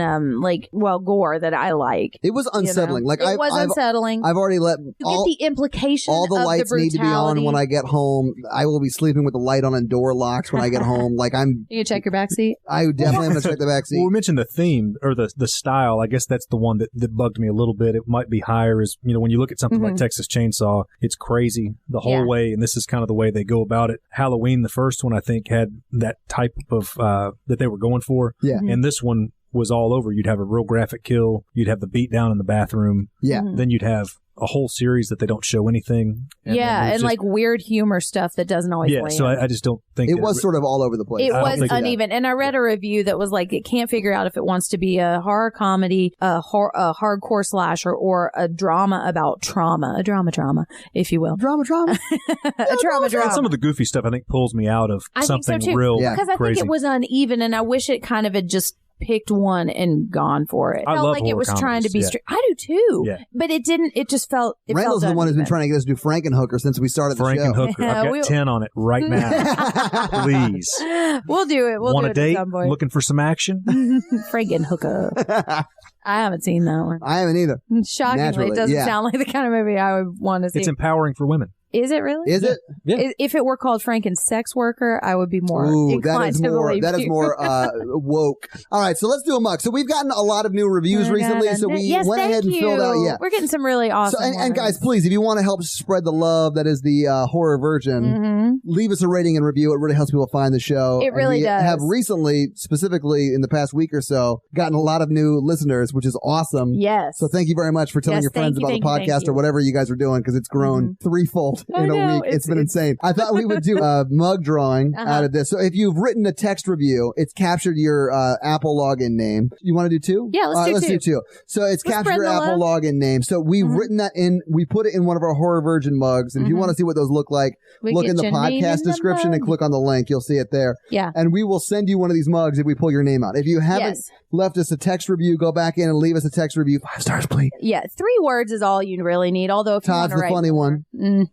gore that I like. It was unsettling. You know? It was unsettling. I've already let you get the implication. All the lights need to be on when I get home. I will be sleeping with the light on and door locks when I get home. You can check your back seat. I definitely am going to check the back seat. Well, we mentioned the theme or the style. I guess that's the one that bugged me a little bit. It might be higher. Is when you look at something like Texas Chainsaw, it's crazy the whole way, and this is kind of the way they go about it. Halloween, the first one, I think had that type of that they were going for. Yeah. And this one was all over. You'd have a real graphic kill. You'd have the beat down in the bathroom. Yeah. Then you'd have a whole series that they don't show anything. And weird humor stuff that doesn't always land. So I just don't think it was sort of all over the place. It was uneven. And I read a review that was like, it can't figure out if it wants to be a horror comedy, a hardcore slasher, or a drama about trauma. A drama, if you will. Drama. A drama. Some of the goofy stuff I think pulls me out of something real crazy. Because I think it was uneven, and I wish it kind of had just picked one and gone for it. I felt love like it was comedies, trying to be straight. I do too. Yeah. But it didn't. It just felt. Randall's the one who's been trying to get us to do Frankenhooker since we started the show. Frankenhooker. I've got 10 on it right now. Please. We'll do it. Want a date? Looking for some action? Frankenhooker. I haven't seen that one. I haven't either. Shockingly, it doesn't sound like the kind of movie I would want to see. It's empowering for women. Is it really? Is it? Yeah. If it were called Franken Sex Worker, I would be more inclined to believe that is more woke. All right, so let's do a mug. So we've gotten a lot of new reviews recently, so we went ahead and filled out. Yeah, we're getting some really awesome ones. And guys, please, if you want to help spread the love that is the horror virgin, leave us a rating and review. It really helps people find the show. It really does. Have recently, specifically in the past week or so, gotten a lot of new listeners, which is awesome. Yes. So thank you very much for telling your friends about the podcast or whatever you guys are doing, because it's grown threefold in a week. It's been insane. I thought we would do a mug drawing out of this. So if you've written a text review, it's captured your Apple login name. You want to do 2? Yeah, let's do 2. So it's captured your Apple login name. So we've written that in. We put it in one of our Horror Virgin mugs. And if you want to see what those look like, look in the podcast description and click on the link. You'll see it there. Yeah. And we will send you one of these mugs if we pull your name out. If you haven't left us a text review, go back in and leave us a text review. 5 stars, please. Yeah, 3 words is all you really need. Although if Todd's you want to the funny one.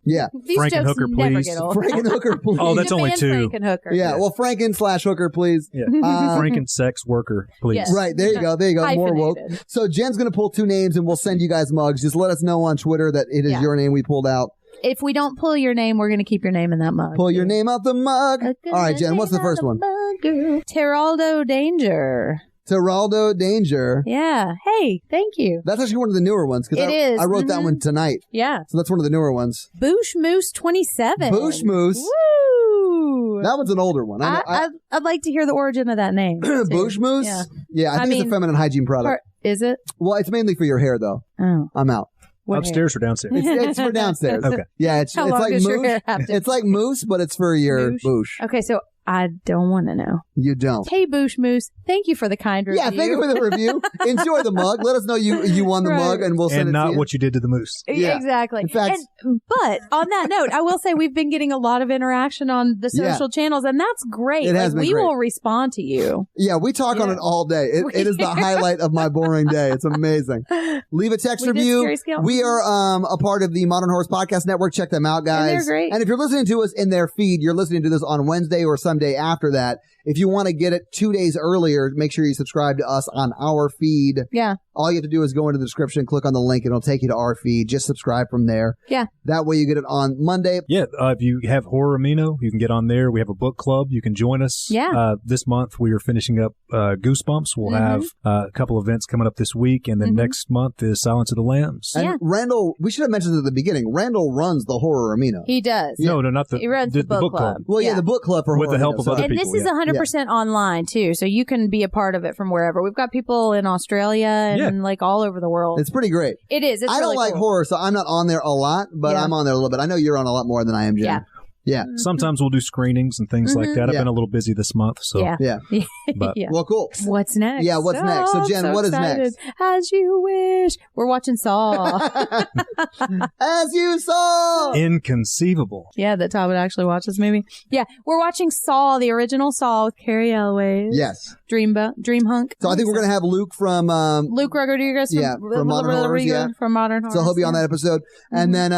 Yeah. These Frankenhooker, please. Frankenhooker, please. Oh, that's only 2. Frankenhooker. Yeah, well, Franken/hooker, please. Yeah. Franken sex worker, please. Yes. Right, there you go. More woke. Hyphenated. So Jen's going to pull 2 names and we'll send you guys mugs. Just let us know on Twitter that it is your name we pulled out. If we don't pull your name, we're going to keep your name in that mug. Pull your name out the mug. All right, Jen, what's the first one? Teraldo Danger. Teraldo Danger. Yeah. Hey, thank you. That's actually one of the newer ones. It is. I wrote that one tonight. Yeah. So that's one of the newer ones. Boosh Moose 27. Boosh Moose. Woo! That one's an older one. I'd like to hear the origin of that name. Boosh Moose? Yeah, I think it's a feminine hygiene product. Is it? Well, it's mainly for your hair, though. Oh. I'm out. Upstairs or downstairs? It's for downstairs. Okay. Yeah, it's like moose. It's like moose, but it's for your boosh. Okay, so I don't want to know. You don't. Hey, Boosh Moose, thank you for the kind review. Yeah, thank you for the review. Enjoy the mug. Let us know you won the mug, and we'll send it to you. And not what you did to the moose. Yeah, exactly. In fact, but on that note, I will say we've been getting a lot of interaction on the social channels, and that's great. It has been we great. will respond to you. Yeah, we talk on it all day. It is the highlight of my boring day. It's amazing. Leave a text review. We are a part of the Modern Horse Podcast Network. Check them out, guys. And they're great. And if you're listening to us in their feed, you're listening to this on Wednesday or some day after that. If you want to get it 2 days earlier, make sure you subscribe to us on our feed. Yeah. All you have to do is go into the description, click on the link, and it'll take you to our feed. Just subscribe from there. Yeah. That way you get it on Monday. Yeah. If you have Horror Amino, you can get on there. We have a book club. You can join us. Yeah. This month, we are finishing up Goosebumps. We'll have a couple events coming up this week. And then next month is Silence of the Lambs. And Randall, we should have mentioned at the beginning, Randall runs the Horror Amino. He does. No, not the. He runs the book club. Well, the book club for with Horror the help Amino, of other people. And this is 100% online, too. So you can be a part of it from wherever. We've got people in Australia and like all over the world. It's pretty great. It is. It's I don't really like cool. horror, so I'm not on there a lot, but I'm on there a little bit. I know you're on a lot more than I am, Jen. Yeah. Yeah. Sometimes we'll do screenings and things like that. I've been a little busy this month, so yeah. But Well, cool. What's next? Yeah, what's next? So, Jen, what is next? As you wish. We're watching Saw. As you saw. Inconceivable. Yeah, that Todd would actually watch this movie. Yeah, we're watching Saw, the original Saw with Carrie Elways. Yes. Dream Hunk. So I think we're going to have Luke from... Luke Rodriguez from Modern Horrors. Yeah. From Modern Horrors. So he'll be on that episode. And then,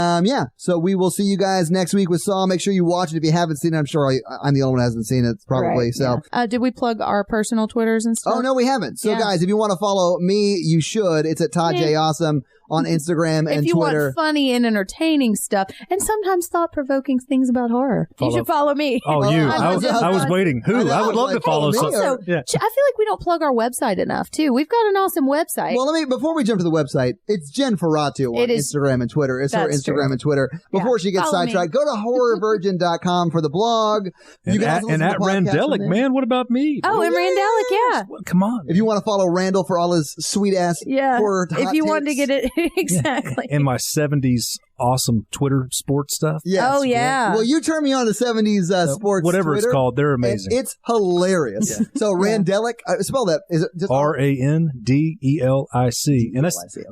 so we will see you guys next week with Saw. Make sure you watch it. If you haven't seen it, I'm sure I'm the only one who hasn't seen it, probably. Right, so did we plug our personal Twitters and stuff? Oh, no, we haven't. So, guys, if you want to follow me, you should. It's at Todd J. Awesome on Instagram and Twitter. If you want funny and entertaining stuff and sometimes thought-provoking things about horror, you should follow me. Oh, you. I was waiting. Who? I would love to follow. Also, I feel like we don't plug our website enough, too. We've got an awesome website. Well, before we jump to the website, it's Jen Ferratu on Instagram and Twitter. It's her Instagram and Twitter. Before she gets sidetracked, go to horrorvirgin.com for the blog. You guys and at Randelic, man, what about me? Oh, and Randelic, yeah. Come on. If you want to follow Randall for all his sweet-ass horror hot if you takes. wanted to get it, exactly. In my 70s awesome Twitter sports stuff. Yes. Oh, yeah. Well, you turned me on to 70s sports whatever Twitter, it's called. They're amazing. It's hilarious. So Randelic, spell that. Is it just Randelic?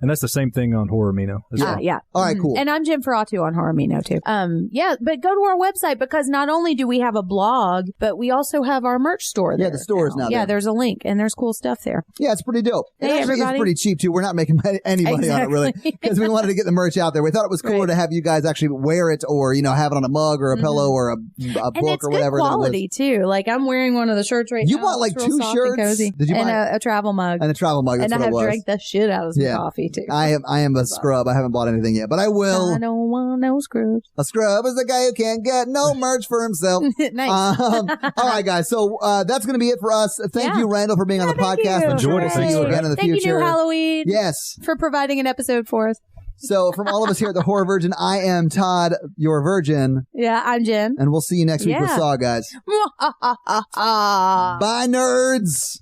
And that's the same thing on Horrormino. Yeah. All right, cool. And I'm Jen Ferratu on Horrormino too. But go to our website because not only do we have a blog, but we also have our merch store there. Yeah, the store is now there. there. There's a link and there's cool stuff there. Yeah, it's pretty dope. Hey, everybody. It's pretty cheap too. We're not making any money on it really because we wanted to get the merch out there. We thought it was cooler to have you guys actually wear it or, have it on a mug or a pillow or a book or whatever. And it's good quality too. Like I'm wearing one of the shirts right now. You bought like 2 shirts? Did you buy a travel mug. And a travel mug. That's and what I have it was. drank the shit out of some coffee too. I am a scrub. I haven't bought anything yet, but I will. I don't want no scrubs. A scrub is the guy who can't get no merch for himself. Nice. All right, guys. So that's going to be it for us. Thank you, Randall, for being on the podcast. Enjoyed it. See you again in the future. Thank you, New Halloween. Yes. For providing an episode for us. So from all of us here at the Horror Virgin, I am Todd, your virgin. Yeah, I'm Jen. And we'll see you next week with Saw, guys. Bye, nerds.